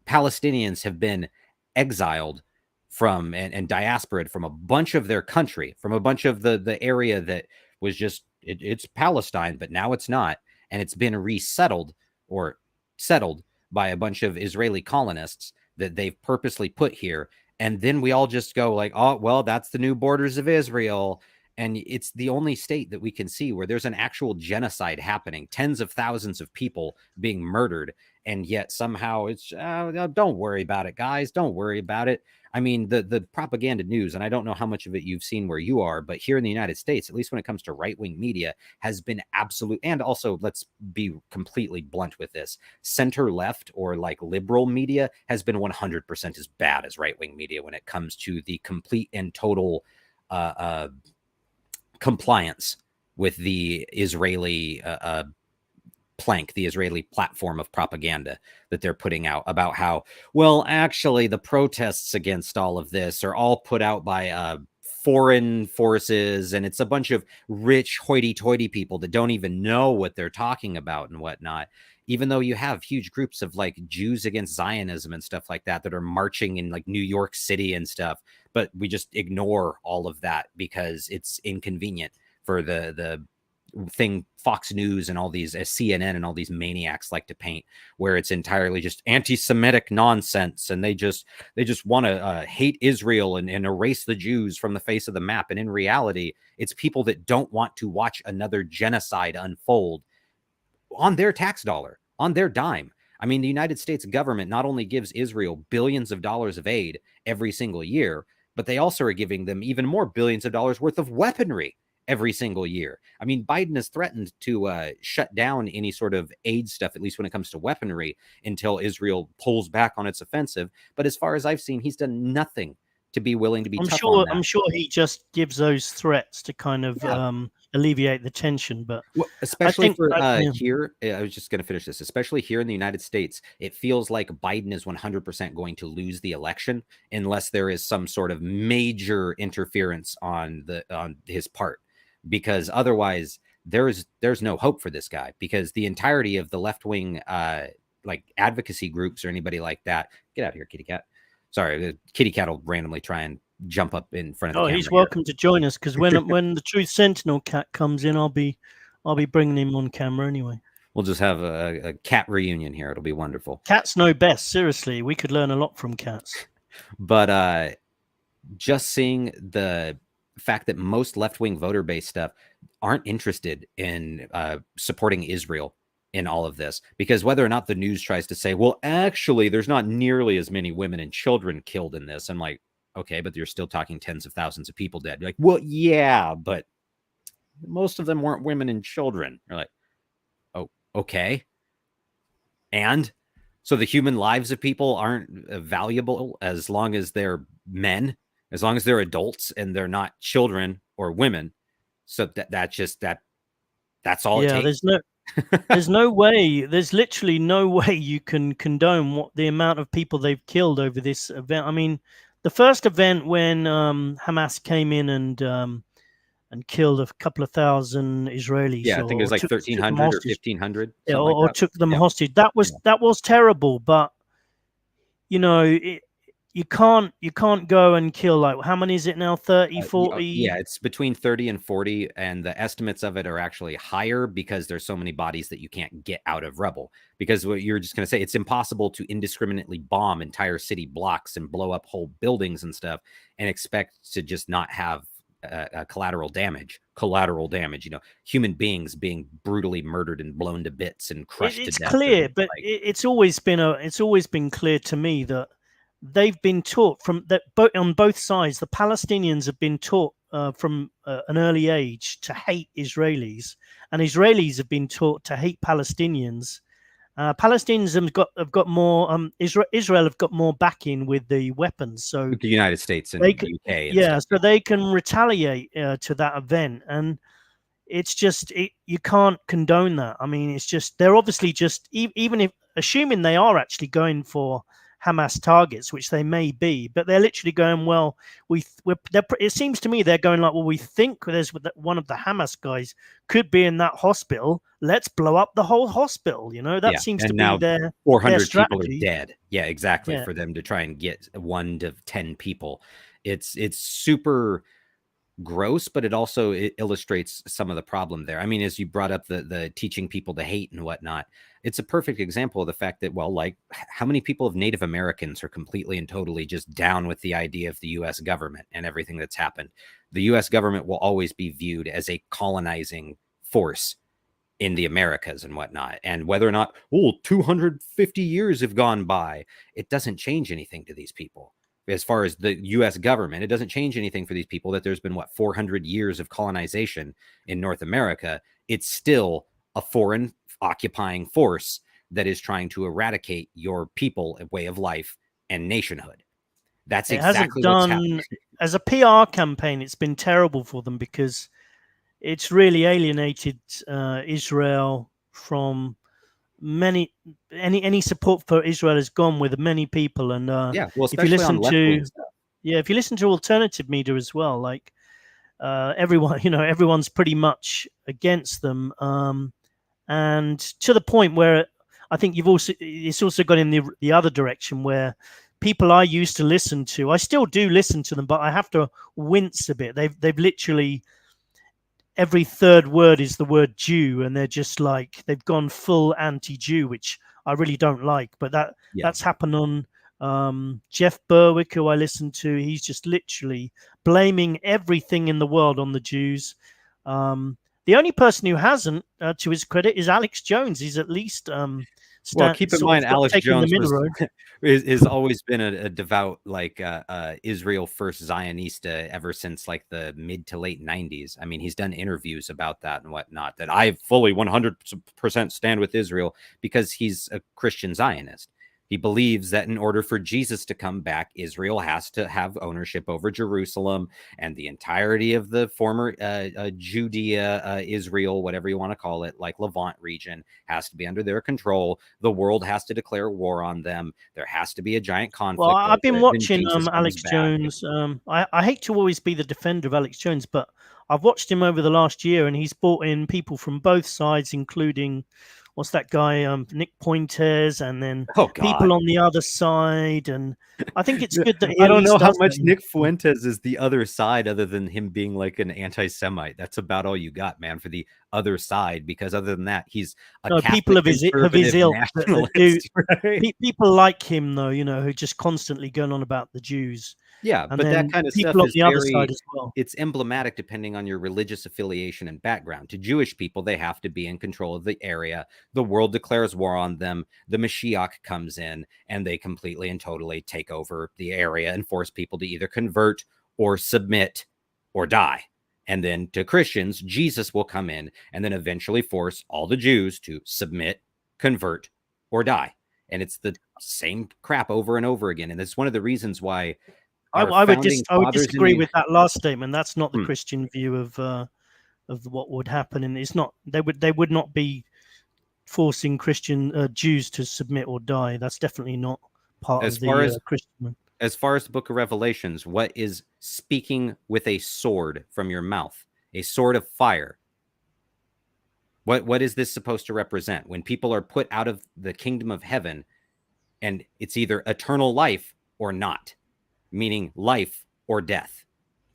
Palestinians have been exiled from and diaspored from a bunch of their country, from a bunch of the area that was just it's Palestine, but now it's not, and it's been resettled or settled by a bunch of Israeli colonists that they've purposely put here. And then we all just go like, oh, well, that's the new borders of Israel. And it's the only state that we can see where there's an actual genocide happening, tens of thousands of people being murdered. And yet somehow it's, don't worry about it, guys. Don't worry about it. I mean, the propaganda news, and I don't know how much of it you've seen where you are, but here in the United States, at least when it comes to right-wing media, has been absolute. And also, let's be completely blunt with this, center-left or like liberal media has been 100% as bad as right-wing media when it comes to the complete and total compliance with the Israeli plank, the Israeli platform of propaganda that they're putting out about how, well, actually, the protests against all of this are all put out by foreign forces, and it's a bunch of rich hoity-toity people that don't even know what they're talking about and whatnot. Even though you have huge groups of like Jews against Zionism and stuff like that are marching in like New York City and stuff, but we just ignore all of that because it's inconvenient for the thing Fox News and all these CNN and all these maniacs like to paint, where it's entirely just anti-Semitic nonsense, and they just want to hate Israel and erase the Jews from the face of the map. And in reality, it's people that don't want to watch another genocide unfold on their tax dollar, on their dime. I mean, the United States government not only gives Israel billions of dollars of aid every single year, but they also are giving them even more billions of dollars worth of weaponry every single year. I mean, Biden has threatened to shut down any sort of aid stuff, at least when it comes to weaponry, until Israel pulls back on its offensive. But as far as I've seen, he's done nothing to be willing to be tough on that. I'm sure he just gives those threats to kind of alleviate the tension. But well, especially for here, I was just going to finish this. Especially here in the United States, it feels like Biden is 100% going to lose the election unless there is some sort of major interference on his part, because otherwise there's no hope for this guy, because the entirety of the left-wing like advocacy groups or anybody like that, get out here, kitty cat. Sorry, the kitty cat will randomly try and jump up in front of the camera. He's welcome to join us, because when the Truth Sentinel cat comes in, I'll be bringing him on camera anyway. We'll just have a cat reunion here. It'll be wonderful. Cats know best. Seriously, we could learn a lot from cats. But just seeing the fact that most left-wing voter-based stuff aren't interested in supporting Israel in all of this, because whether or not the news tries to say, well, actually, there's not nearly as many women and children killed in this. I'm like, okay, but you're still talking tens of thousands of people dead. You're like, well, yeah, but most of them weren't women and children. You're like, oh, okay. And so the human lives of people aren't valuable as long as they're men, as long as they're adults and they're not children or women. So that's all it takes. There's no way. There's literally no way you can condone what the amount of people they've killed over this event. I mean, the first event when Hamas came in and killed a couple of thousand Israelis. Yeah, I think it was like 1,300 or 1,500. Or took them hostage. That was terrible. But you know, you can't go and kill, like, how many is it now? 30, 40? Yeah, it's between 30 and 40, and the estimates of it are actually higher because there's so many bodies that you can't get out of rubble. Because what you're just going to say, it's impossible to indiscriminately bomb entire city blocks and blow up whole buildings and stuff and expect to just not have collateral damage, you know, human beings being brutally murdered and blown to bits and crushed to death. It's clear, but it's always been clear to me that they've been taught on both sides. The Palestinians have been taught from an early age to hate Israelis, and Israelis have been taught to hate Palestinians. Palestinians have got more. Israel have got more backing with the weapons, so With the United States and they the could, UK and yeah, stuff. so they can retaliate to that event, and it's just you can't condone that. I mean, it's just they're obviously just even if assuming they are actually going for Hamas targets, which they may be, but they're literally going, well, it seems to me they're going like, well, we think there's one of the Hamas guys could be in that hospital. Let's blow up the whole hospital. That Yeah, seems to and be now their 400 people are strategy. dead. Yeah, exactly. Yeah, For them to try and get 1 to 10 people, it's super gross, but it illustrates some of the problem there. I mean, as you brought up the teaching people to hate and whatnot, it's a perfect example of the fact that, well, like, how many people of Native Americans are completely and totally just down with the idea of the U.S. government and everything that's happened. The U.S. government will always be viewed as a colonizing force in the Americas and whatnot. And whether or not, 250 years have gone by, it doesn't change anything to these people. As far as the US government, it doesn't change anything for these people that there's been, 400 years of colonization in North America. It's still a foreign occupying force that is trying to eradicate your people, way of life, and nationhood. That's it hasn't exactly what's happening. done as a PR campaign. It's been terrible for them because it's really alienated Israel from any support for Israel has gone with many people. And Yeah, well, if you especially on listen left-wing to stuff. if you listen to alternative media as well, like everyone, everyone's pretty much against them, and to the point where I think it's also gone in the other direction where people I used to listen to, I still do listen to them, but I have to wince a bit. They've literally every third word is the word Jew, and they're just like they've gone full anti-Jew, which I really don't like. But Yeah. that's happened on Jeff Berwick, who I listen to. He's just literally blaming everything in the world on the Jews. The only person who hasn't, to his credit, is Alex Jones. He's at least Well, keep in mind, Alex taking the Jones middle road. is always been a devout, like, Israel first Zionista ever since, like, the mid to late 90s. I mean, he's done interviews about that and whatnot, that I fully 100% stand with Israel, because he's a Christian Zionist. He believes that in order for Jesus to come back, Israel has to have ownership over Jerusalem and the entirety of the former Judea, Israel, whatever you want to call it, like Levant region, has to be under their control. The world has to declare war on them. There has to be a giant conflict. Well, I've been watching Jesus Alex comes back. Jones. I hate to always be the defender of Alex Jones, but I've watched him over the last year, and he's brought in people from both sides, including what's that guy, Nick Pointers, and then Oh, people God. on the other side. And I think it's good that he I at don't know least how does much that. Nick Fuentes is the other side, other than him being like an anti-Semite. That's about all you got, man, for the other side. Because other than that, he's a No, Catholic people of his conservative ilk that do. nationalist, right? People like him, though, who just constantly going on about the Jews, Yeah, and but that then kind of people stuff on is the other side very, as well. it's emblematic depending on your religious affiliation and background. To Jewish people, they have to be in control of the area. The world declares war on them. The Mashiach comes in, and they completely and totally take over the area and force people to either convert or submit or die. And then to Christians, Jesus will come in and then eventually force all the Jews to submit, convert, or die. And it's the same crap over and over again. And it's one of the reasons why our I would founding I would fathers in disagree the— with that last statement. That's not the Hmm. Christian view of what would happen, and it's not. They would not be forcing Christian Jews to submit or die. That's definitely not part as of far the as Christian. as far as the book of Revelations, what is speaking with a sword from your mouth, a sword of fire? What is this supposed to represent? When people are put out of the kingdom of heaven, and it's either eternal life or not, meaning life or death.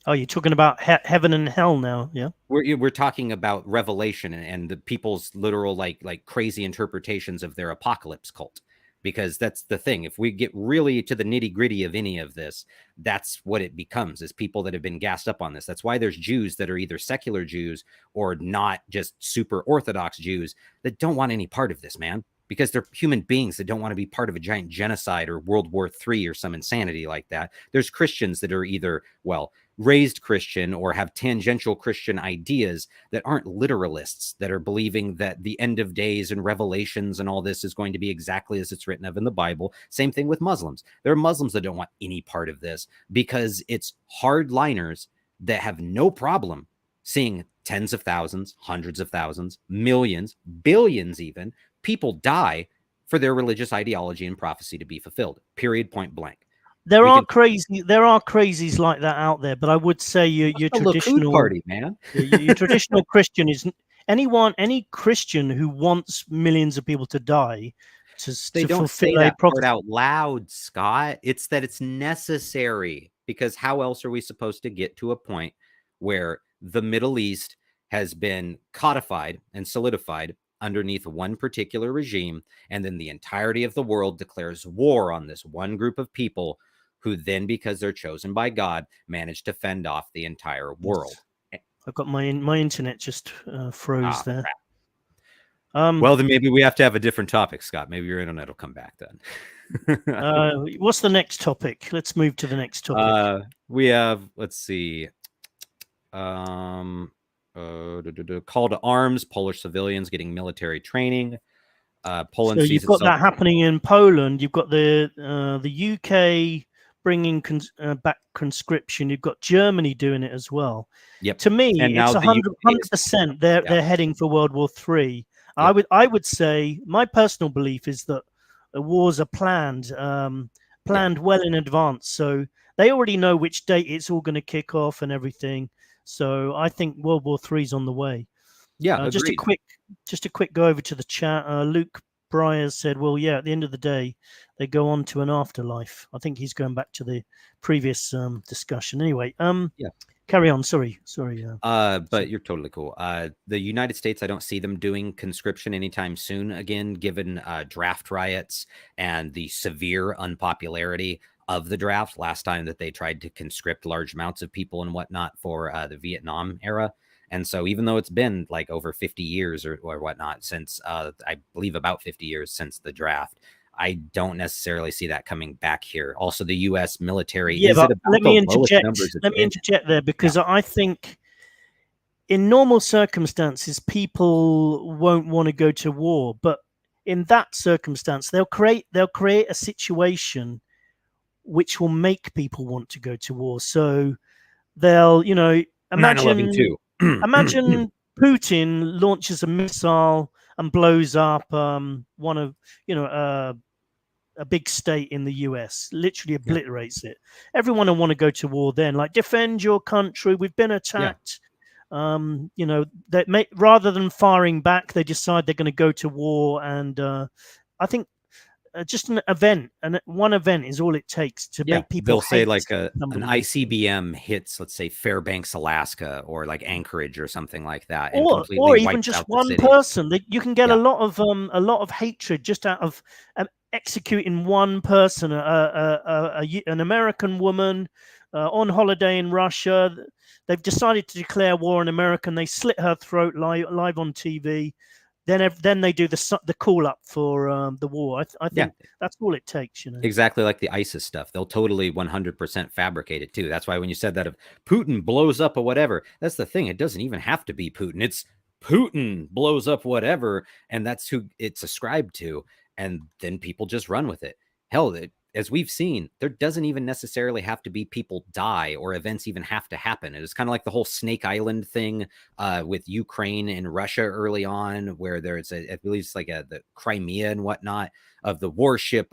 Oh, you're talking about heaven and hell now, yeah? We're talking about Revelation and the people's literal, like crazy interpretations of their apocalypse cult, because that's the thing. If we get really to the nitty gritty of any of this, that's what it becomes, is people that have been gassed up on this. That's why there's Jews that are either secular Jews or not just super Orthodox Jews that don't want any part of this, man, because they're human beings that don't want to be part of a giant genocide or World War III or some insanity like that. There's Christians that are either, well, raised Christian or have tangential Christian ideas that aren't literalists, that are believing that the end of days and revelations and all this is going to be exactly as it's written of in the Bible. Same thing with Muslims. There are Muslims that don't want any part of this because it's hardliners that have no problem seeing tens of thousands, hundreds of thousands, millions, billions even, people die for their religious ideology and prophecy to be fulfilled. Period, point blank. There are crazies like that out there, but I would say your traditional party, man. your traditional Christian is any Christian who wants millions of people to die they don't say that part out loud, Scott. It's that it's necessary, because how else are we supposed to get to a point where the Middle East has been codified and solidified underneath one particular regime, and then the entirety of the world declares war on this one group of people who then, because they're chosen by God, manage to fend off the entire world? I've got my internet just froze there. Well, then maybe we have to have a different topic, Scott. Maybe your internet will come back then. What's the next topic? Let's move to the next topic. We have, let's see. Call to arms, Polish civilians getting military training. Poland. So you've got that happening in Poland. You've got the UK bringing back conscription. You've got Germany doing it as well. Yep. To me, it's 100%. They're heading for World War III. Yep. I would say my personal belief is that wars are planned well in advance. So they already know which date it's all going to kick off and everything. So I think World War III is on the way. Yeah, just a quick go over to the chat. Luke Breyer said, "Well, yeah, at the end of the day, they go on to an afterlife." I think he's going back to the previous discussion. Anyway, carry on. Sorry. But you're totally cool. The United States, I don't see them doing conscription anytime soon again, given draft riots and the severe unpopularity of the draft last time that they tried to conscript large amounts of people and whatnot for the Vietnam era. And so even though it's been like over 50 years or whatnot since, I believe about 50 years since the draft, I don't necessarily see that coming back here. Also, the U.S. military. Yeah, but let me interject there, because I think in normal circumstances, people won't want to go to war. But in that circumstance, they'll create a situation which will make people want to go to war. So they'll, imagine Putin launches a missile and blows up one of, a big state in the US, literally obliterates it. Everyone will want to go to war then, like, defend your country, we've been attacked. Rather than firing back, they decide they're going to go to war. And I think just an event, and one event is all it takes to make people. They'll say like an ICBM hits, let's say Fairbanks, Alaska, or like Anchorage or something like that, or even just one person. You can get a lot of hatred just out of executing one person, an American woman on holiday in Russia. They've decided to declare war on America, and they slit her throat live on TV. Then they do the call up for the war. I think that's all it takes, Exactly like the ISIS stuff. They'll totally 100% fabricate it too. That's why when you said that if Putin blows up or whatever, that's the thing. It doesn't even have to be Putin. It's Putin blows up whatever, and that's who it's ascribed to. And then people just run with it. Hell, as we've seen, there doesn't even necessarily have to be people die or events even have to happen. It was kind of like the whole Snake Island thing with Ukraine and Russia early on, where there's I believe it's like the Crimea and whatnot of the warship,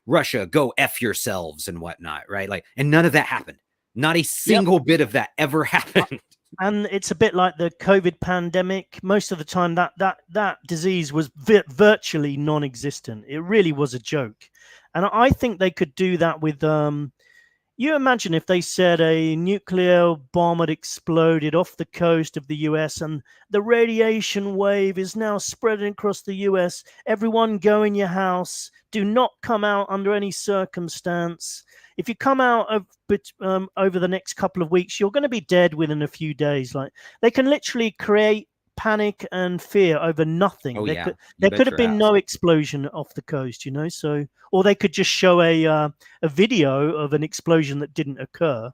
Russia, go F yourselves and whatnot, right? Like, and none of that happened. Not a single bit of that ever happened. And it's a bit like the COVID pandemic. Most of the time that disease was virtually non-existent. It really was a joke. And I think they could do that with, you imagine if they said a nuclear bomb had exploded off the coast of the US and the radiation wave is now spreading across the US. Everyone go in your house. Do not come out under any circumstance. If you come out over the next couple of weeks, you're going to be dead within a few days. Like, they can literally create panic and fear over nothing. There could have been no explosion off the coast, So, or they could just show a video of an explosion that didn't occur.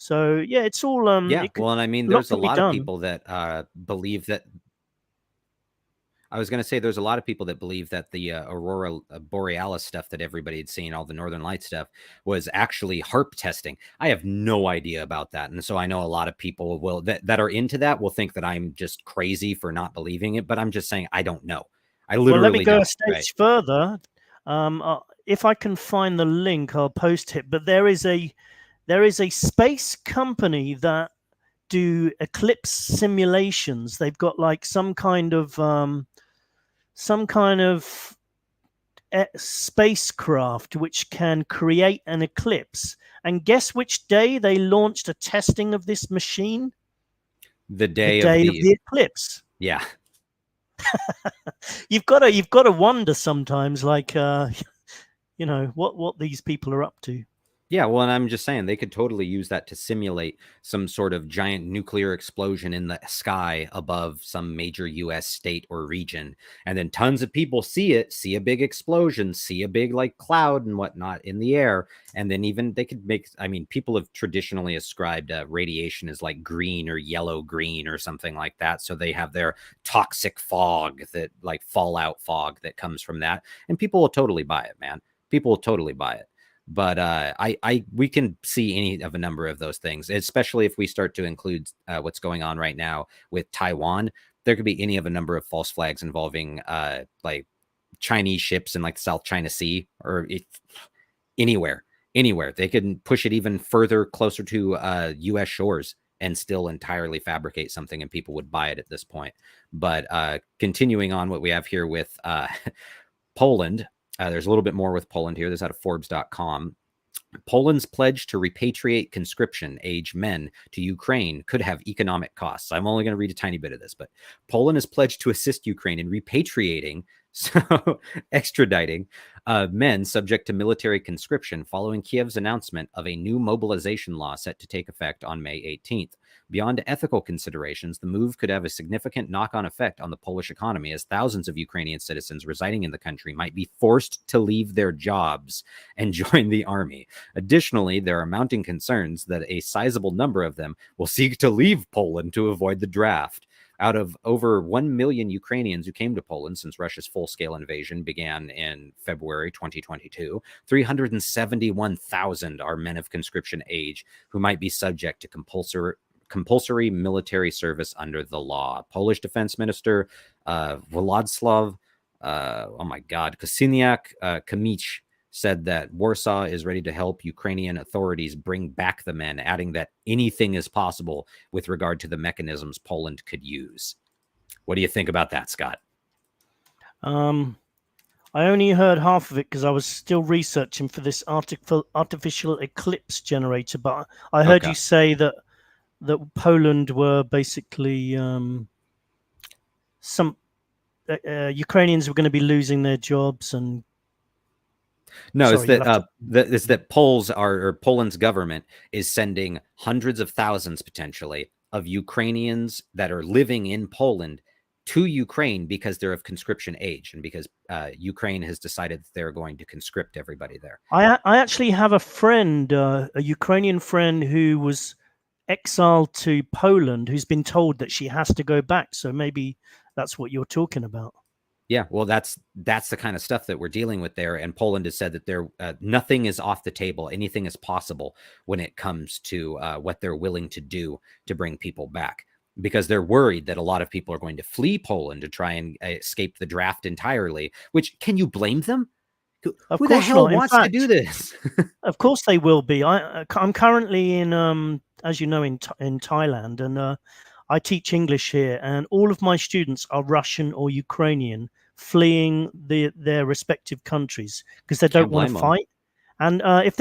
So yeah, it's all Yeah, it could, well, and I mean, a lot there's a can be lot of done. people that believe that. I was going to say there's a lot of people that believe that the aurora borealis stuff that everybody had seen, all the northern light stuff, was actually HARP testing. I have no idea about that, and so I know a lot of people will that are into that will think that I'm just crazy for not believing it. But I'm just saying I don't know. I Well, let me literally go a don't. Right? stage further. If I can find the link, I'll post it. But there is a space company that do eclipse simulations. They've got like some kind of spacecraft which can create an eclipse. And guess which day they launched a testing of this machine? The The day of day of the the eclipse. yeah. You've got to wonder sometimes, like what these people are up to. Yeah, well, and I'm just saying they could totally use that to simulate some sort of giant nuclear explosion in the sky above some major US state or region. And then tons of people see it, see a big explosion, see a big like cloud and whatnot in the air. And then even they could make, I mean, people have traditionally ascribed radiation as like green or yellow green or something like that. So they have their toxic fog that like fallout fog that comes from that. And people will totally buy it, man. People will totally buy it. But we can see any of a number of those things, especially if we start to include what's going on right now with Taiwan. There could be any of a number of false flags involving like Chinese ships in like South China Sea or anywhere. They can push it even further closer to U.S. shores and still entirely fabricate something, and people would buy it at this point. But continuing on what we have here with Poland. There's a little bit more with Poland here. This is out of Forbes.com. Poland's pledge to repatriate conscription age men to Ukraine could have economic costs. I'm only going to read a tiny bit of this, but Poland has pledged to assist Ukraine in repatriating, so extraditing men subject to military conscription following Kiev's announcement of a new mobilization law set to take effect on May 18th. Beyond ethical considerations, the move could have a significant knock-on effect on the Polish economy, as thousands of Ukrainian citizens residing in the country might be forced to leave their jobs and join the army. Additionally, there are mounting concerns that a sizable number of them will seek to leave Poland to avoid the draft. Out of over 1 million Ukrainians who came to Poland since Russia's full-scale invasion began in February 2022, 371,000 are men of conscription age who might be subject to compulsory military service under the law. Polish Defense Minister Władysław, Kosiniak-Kamysz said that Warsaw is ready to help Ukrainian authorities bring back the men, adding that anything is possible with regard to the mechanisms Poland could use. What do you think about that, Scott? I only heard half of it because I was still researching for this artificial eclipse generator, but I heard you say that Poland were basically some Ukrainians were going to be losing their jobs and. No, it's that Poland's government is sending hundreds of thousands potentially of Ukrainians that are living in Poland to Ukraine because they're of conscription age and because Ukraine has decided that they're going to conscript everybody there. I actually have a friend, a Ukrainian friend who was exiled to Poland, who's been told that she has to go back. So maybe that's what you're talking about. Yeah, well, that's the kind of stuff that we're dealing with there. And Poland has said that nothing is off the table. Anything is possible when it comes to what they're willing to do to bring people back, because they're worried that a lot of people are going to flee Poland to try and escape the draft entirely, which can you blame them? Who the hell wants to do this? Of course they will be. I'm currently in, as you know, in Thailand, and I teach English here, and all of my students are Russian or Ukrainian, fleeing their respective countries because they don't want to fight. And if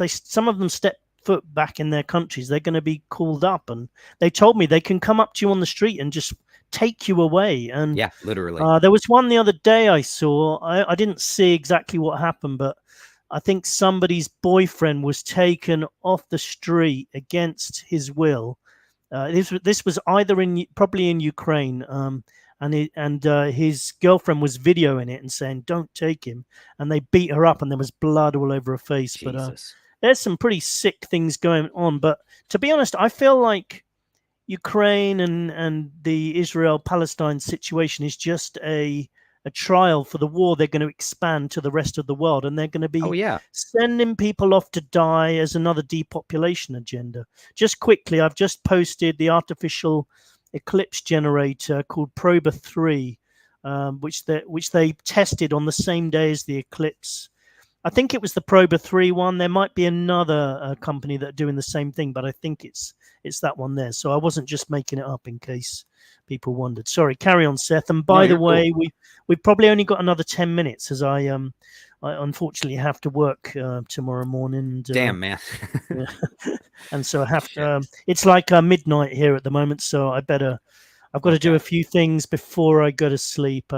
some of them step foot back in their countries, they're going to be called up. And they told me they can come up to you on the street and just take you away. And yeah, literally. There was one the other day I saw. I didn't see exactly what happened, but I think somebody's boyfriend was taken off the street against his will. This was probably in Ukraine, and his girlfriend was videoing it and saying, "Don't take him," and they beat her up, and there was blood all over her face. Jesus. there's some pretty sick things going on. But to be honest, I feel like Ukraine and the Israel-Palestine situation is just a trial for the war. They're going to expand to the rest of the world, and they're going to Oh be yeah. sending people off to die as another depopulation agenda. Just quickly, I've just posted the artificial eclipse generator called Proba 3, which they tested on the same day as the eclipse. I think it was the Proba 3 one. There might be another company that are doing the same thing, but I think it's that one there. So I wasn't just making it up in case people wondered. Sorry, carry on, Seth. And by the way, cool. we've probably only got another 10 minutes as I unfortunately have to work tomorrow morning. And, Damn, man. yeah. And so I have to, it's like midnight here at the moment. So I've got to do a few things before I go to sleep.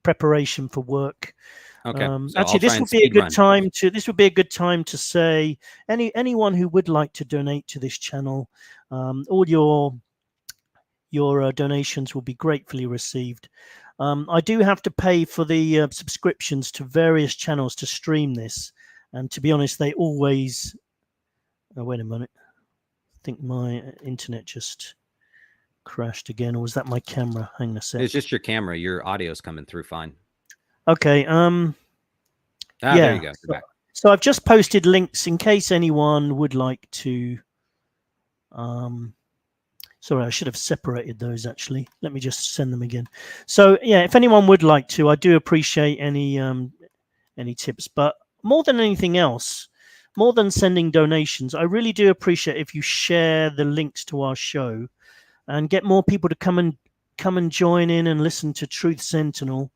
Preparation for work. Okay. So Actually, this would be a good time to. This would be a good time to say anyone who would like to donate to this channel, all your donations will be gratefully received. I do have to pay for the subscriptions to various channels to stream this, and to be honest, they always. Oh, wait a minute. I think my internet just crashed again, or was that my camera? Hang on a sec. It's just your camera. Your audio's coming through fine. Okay. Yeah. There you go. You're back. So I've just posted links in case anyone would like to. Sorry, I should have separated those actually. Let me just send them again. So yeah, if anyone would like to, I do appreciate any tips. But more than anything else, more than sending donations, I really do appreciate if you share the links to our show and get more people to come and join in and listen to Truth Sentinel.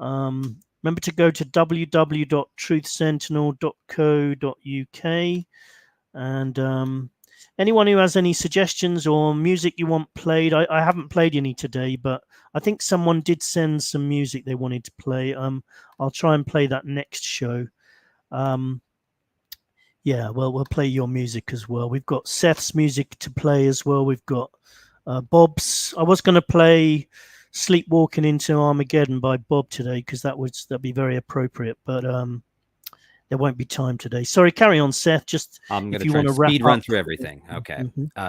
Remember to go to www.truthsentinel.co.uk and anyone who has any suggestions or music you want played, I haven't played any today, but I think someone did send some music they wanted to play. I'll try and play that next show. Yeah, well, we'll play your music as well. We've got Seth's music to play as well. We've got Bob's. I was going to play Sleepwalking into Armageddon by Bob today because that'd be very appropriate, but there won't be time today. Sorry, carry on, Seth. Just I'm going to try to speed run through everything. Okay.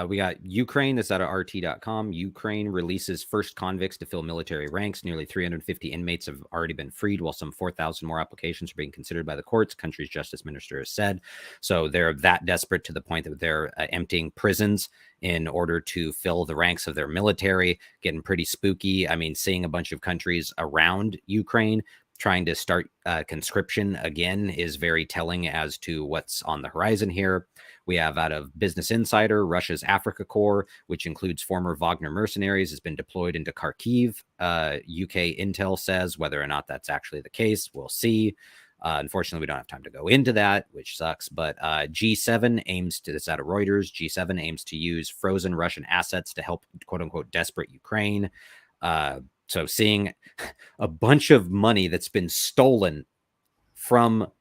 We got Ukraine. That's out of RT.com. Ukraine releases first convicts to fill military ranks. Nearly 350 inmates have already been freed, while some 4,000 more applications are being considered by the courts, country's justice minister has said. So they're that desperate to the point that they're emptying prisons in order to fill the ranks of their military, getting pretty spooky. I mean, seeing a bunch of countries around Ukraine trying to start conscription again is very telling as to what's on the horizon here. We have out of Business Insider, Russia's Africa Corps, which includes former Wagner mercenaries, has been deployed into Kharkiv. UK Intel says whether or not that's actually the case, we'll see. Unfortunately, we don't have time to go into that, which sucks. But G7 aims to, this out of Reuters, G7 aims to use frozen Russian assets to help, quote unquote, desperate Ukraine. So seeing a bunch of money that's been stolen from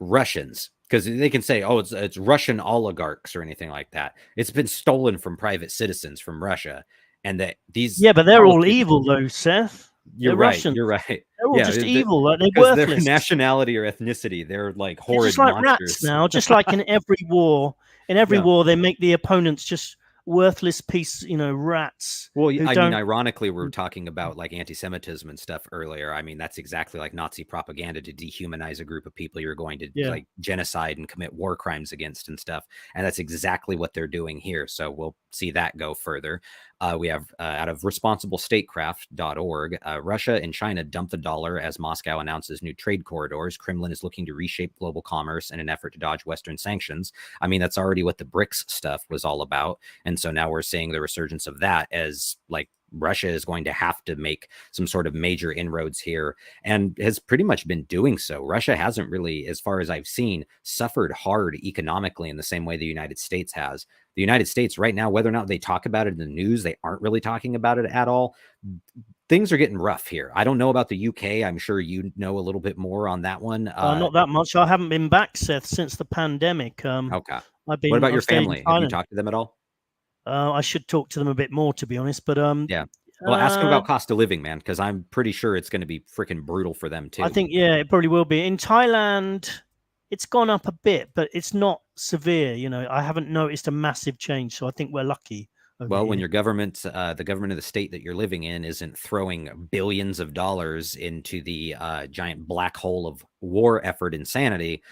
Russians, because they can say, oh, it's Russian oligarchs or anything like that. It's been stolen from private citizens from Russia. And that these... Yeah, but they're all evil though, Seth. You're they're right. Russian. You're right. They're all just evil. Like, they're worthless. Their nationality or ethnicity, they're like horrid just like monsters. Rats now, just like in every war. In every war, they make the opponents just worthless piece, rats. Well, I mean, ironically, we're talking about like anti-Semitism and stuff earlier. I mean, that's exactly like Nazi propaganda to dehumanize a group of people you're going to like genocide and commit war crimes against and stuff. And that's exactly what they're doing here. So we'll see that go further. We have out of responsiblestatecraft.org, Russia and China dump the dollar as Moscow announces new trade corridors. Kremlin is looking to reshape global commerce in an effort to dodge Western sanctions. I mean, that's already what the BRICS stuff was all about. And so now we're seeing the resurgence of that as like Russia is going to have to make some sort of major inroads here and has pretty much been doing so. Russia hasn't really, as far as I've seen, suffered hard economically in the same way the United States has. The United States right now, whether or not they talk about it in the news, they aren't really talking about it at all. Things are getting rough here. I don't know about the UK. I'm sure you know a little bit more on that one. Not that much. I haven't been back, Seth, since the pandemic. Okay. What about your family? Have you talked to them at all? I should talk to them a bit more, to be honest. But yeah. Well, ask them about cost of living, man, because I'm pretty sure it's going to be freaking brutal for them too. I think, yeah, it probably will be. In Thailand, it's gone up a bit, but it's not severe. You know, I haven't noticed a massive change, so I think we're lucky. Well, when Here. your government, the government of the state that you're living in, isn't throwing billions of dollars into the giant black hole of war effort insanity,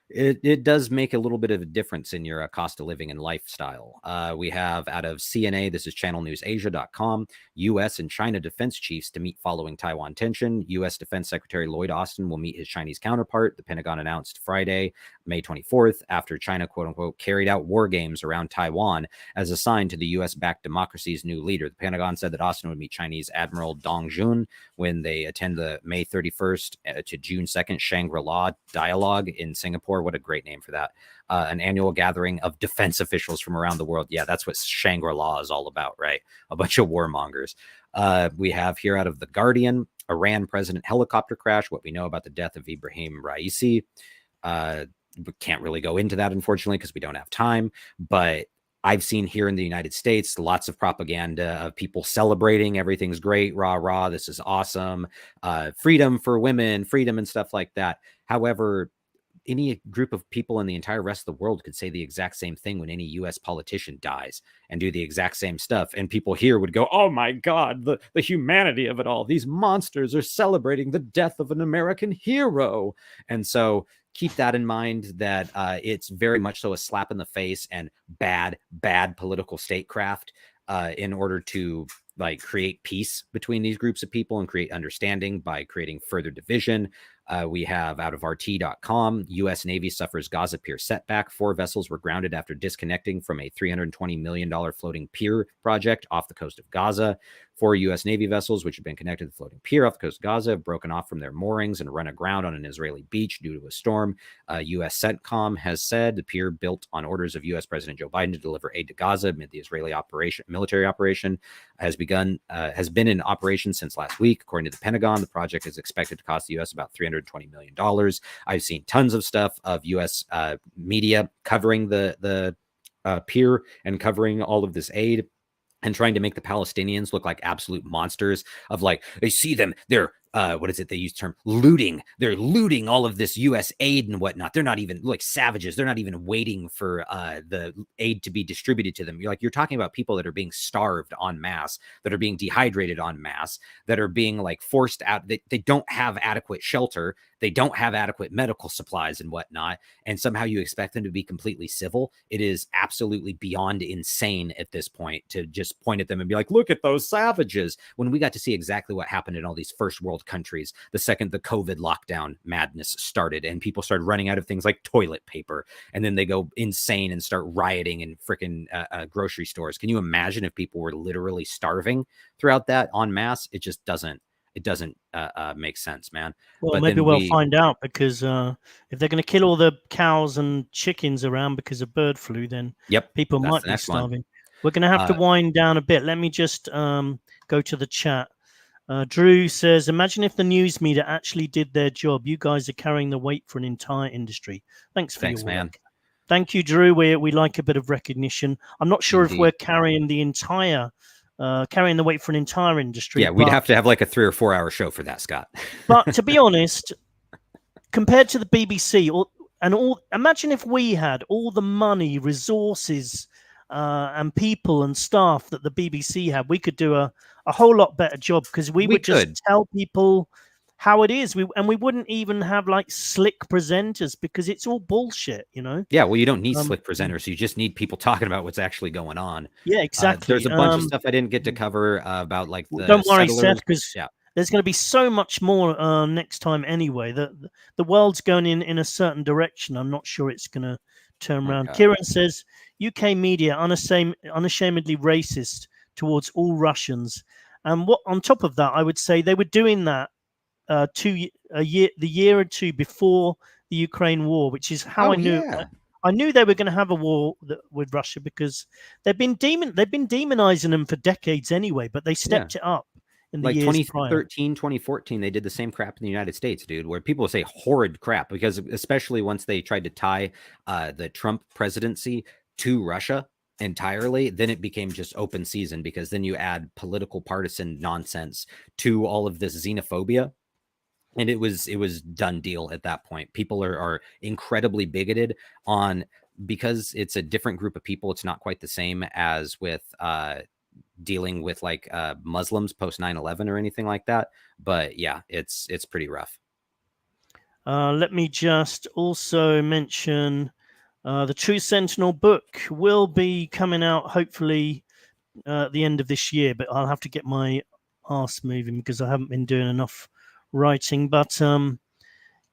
it does make a little bit of a difference in your cost of living and lifestyle. We have out of CNA, this is channelnewsasia.com, U.S. and China defense chiefs to meet following Taiwan tension. U.S. Defense Secretary Lloyd Austin will meet his Chinese counterpart, the Pentagon announced Friday, May 24th, after China, quote unquote, carried out war games around Taiwan as a sign to the U.S.-backed democracy's new leader. The Pentagon said that Austin would meet Chinese Admiral Dong Jun when they attend the May 31st to June 2nd Shangri-La dialogue in Singapore. What a great name for that. An annual gathering of defense officials from around the world. Yeah, that's what Shangri-La is all about, right? A bunch of warmongers. We have here out of The Guardian, Iran president helicopter crash, what we know about the death of Ibrahim Raisi. We can't really go into that, unfortunately, because we don't have time. But I've seen here in the United States lots of propaganda of people celebrating everything's great, rah, rah, this is awesome, freedom for women, freedom and stuff like that. However, any group of people in the entire rest of the world could say the exact same thing when any US politician dies and do the exact same stuff. And people here would go, oh my God, the humanity of it all. These monsters are celebrating the death of an American hero. And so keep that in mind, that it's very much so a slap in the face and bad political statecraft in order to like create peace between these groups of people and create understanding by creating further division. We have out of RT.com, U.S. Navy suffers Gaza pier setback. 4 vessels were grounded after disconnecting from a $320 million floating pier project off the coast of Gaza. 4 U.S. Navy vessels, which have been connected to the floating pier off the coast of Gaza, have broken off from their moorings and run aground on an Israeli beach due to a storm. U.S. CENTCOM has said the pier, built on orders of U.S. President Joe Biden to deliver aid to Gaza amid the Israeli military operation, has been in operation since last week. According to the Pentagon, the project is expected to cost the U.S. about $320 million. I've seen tons of stuff of U.S. Media covering the pier and covering all of this aid and trying to make the Palestinians look like absolute monsters of like, they see them, they're what is it? They use the term looting. They're looting all of this U.S. aid and whatnot. They're not even like savages. They're not even waiting for the aid to be distributed to them. You're talking about people that are being starved en masse, that are being dehydrated en masse, that are being like forced out. They don't have adequate shelter. They don't have adequate medical supplies and whatnot. And somehow you expect them to be completely civil. It is absolutely beyond insane at this point to just point at them and be like, look at those savages, when we got to see exactly what happened in all these first world countries the second the COVID lockdown madness started and people started running out of things like toilet paper, and then they go insane and start rioting in freaking grocery stores. Can you imagine if people were literally starving throughout that en masse? It just doesn't make sense, man. Well, but maybe we'll find out, because if they're going to kill all the cows and chickens around because of bird flu, then people might be starving. We're going to have to wind down a bit. Let me just go to the chat. Drew says, imagine if the news media actually did their job. You guys are carrying the weight for an entire industry. Thanks, your man. work. Thank you, Drew. We like a bit of recognition. I'm not sure if we're carrying the entire carrying the weight for an entire industry. Yeah, we'd have to have like a 3 or 4 hour show for that, Scott. But to be honest, compared to the BBC, imagine if we had all the money, resources, and people and staff that the BBC had, we could do a whole lot better job, because we would just tell people how it is. We wouldn't even have like slick presenters, because it's all bullshit, you know? Yeah, well, you don't need slick presenters. You just need people talking about what's actually going on. Yeah, exactly. There's a bunch of stuff I didn't get to cover about like the don't worry, Seth, because there's going to be so much more next time anyway. The world's going in a certain direction. I'm not sure it's going to turn around. Kieran says, UK media unashamedly racist towards all Russians. And what on top of that, I would say they were doing that the year or two before the Ukraine war, which is how I knew. Yeah. I knew they were going to have a war with Russia, because they've been demonizing them for decades anyway, but they stepped it up in the like years 2013, 2014. They did the same crap in the United States, dude, where people say horrid crap, because especially once they tried to tie the Trump presidency to Russia entirely, then it became just open season, because then you add political partisan nonsense to all of this xenophobia. And it was done deal at that point. People are incredibly bigoted on, because it's a different group of people. It's not quite the same as with dealing with like Muslims post 9/11 or anything like that. But yeah, it's pretty rough. Let me just also mention the True Sentinel book will be coming out hopefully at the end of this year, but I'll have to get my arse moving because I haven't been doing enough writing. But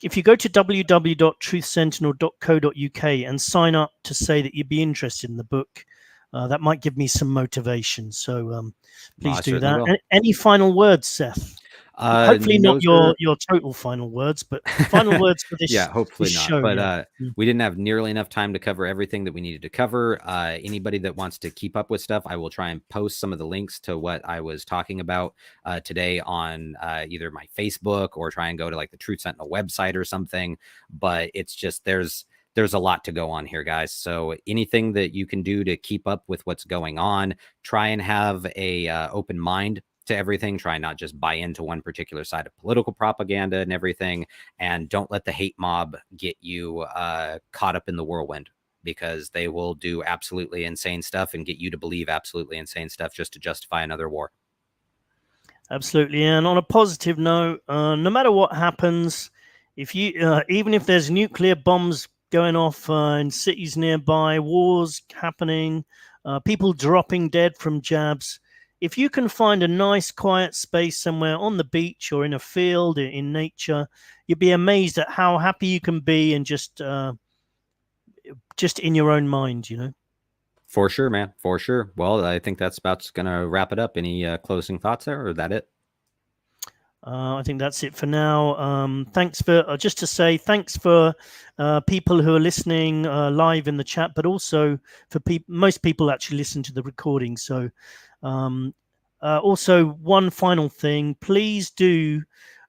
if you go to www.truthsentinel.co.uk and sign up to say that you'd be interested in the book, that might give me some motivation. So please do that. Any final words, Seth? Hopefully not your total final words, but final words for this. Yeah, hopefully this not. show, but we didn't have nearly enough time to cover everything that we needed to cover. Anybody that wants to keep up with stuff, I will try and post some of the links to what I was talking about today on either my Facebook, or try and go to like the Truth Sentinel website or something. But it's just there's a lot to go on here, guys. So anything that you can do to keep up with what's going on, try and have a open mind to everything. Try not just buy into one particular side of political propaganda and everything, and don't let the hate mob get you caught up in the whirlwind, because they will do absolutely insane stuff and get you to believe absolutely insane stuff just to justify another war. Absolutely. And on a positive note, no matter what happens, if you even if there's nuclear bombs going off in cities nearby, wars happening, people dropping dead from jabs, if you can find a nice quiet space somewhere on the beach or in a field in nature, you'd be amazed at how happy you can be, and just in your own mind, you know. For sure, man. For sure. Well, I think that's about going to wrap it up. Any closing thoughts there, or is that it? I think that's it for now. Thanks for just to say thanks for people who are listening live in the chat, but also for most people actually listen to the recording. So also one final thing, please do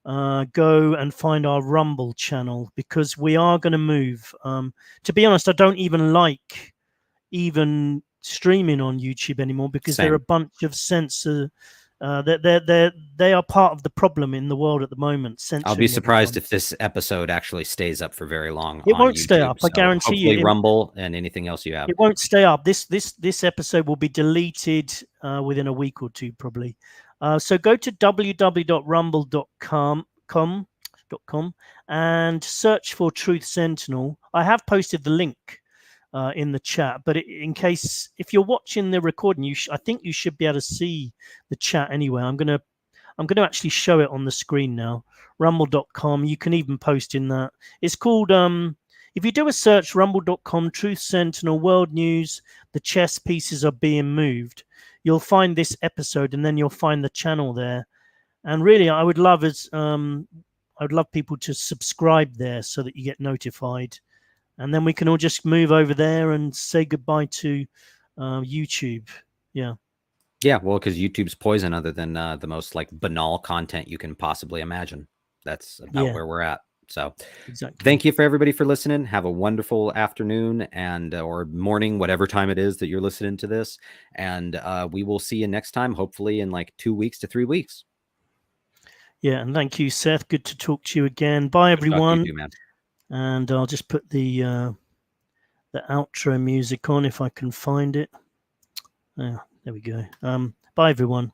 go and find our Rumble channel, because we are going to move. To be honest, I don't even like streaming on YouTube anymore, because there are a bunch of censor. They are part of the problem in the world at the moment. I'll be surprised if this episode actually stays up for very long. It won't stay up. I guarantee you. Rumble and anything else you have. It won't stay up. This episode will be deleted within a week or two, probably. So go to www.rumble.com and search for Truth Sentinel. I have posted the link in the chat, but in case, if you're watching the recording, I think you should be able to see the chat anyway. I'm gonna actually show it on the screen now. Rumble.com. You can even post in that. It's called if you do a search, rumble.com, Truth Sentinel, World News, the chess pieces are being moved, you'll find this episode, and then you'll find the channel there. And really, I would love people to subscribe there so that you get notified. And then we can all just move over there and say goodbye to YouTube. Yeah. Yeah, well, because YouTube's poison, other than the most like banal content you can possibly imagine. That's about where we're at. So exactly. Thank you for everybody for listening. Have a wonderful afternoon and or morning, whatever time it is that you're listening to this. And we will see you next time, hopefully in like 2 weeks to 3 weeks. Yeah, and thank you, Seth. Good to talk to you again. Bye, everyone. You too, man. And I'll just put the outro music on if I can find it. There we go. Bye, everyone.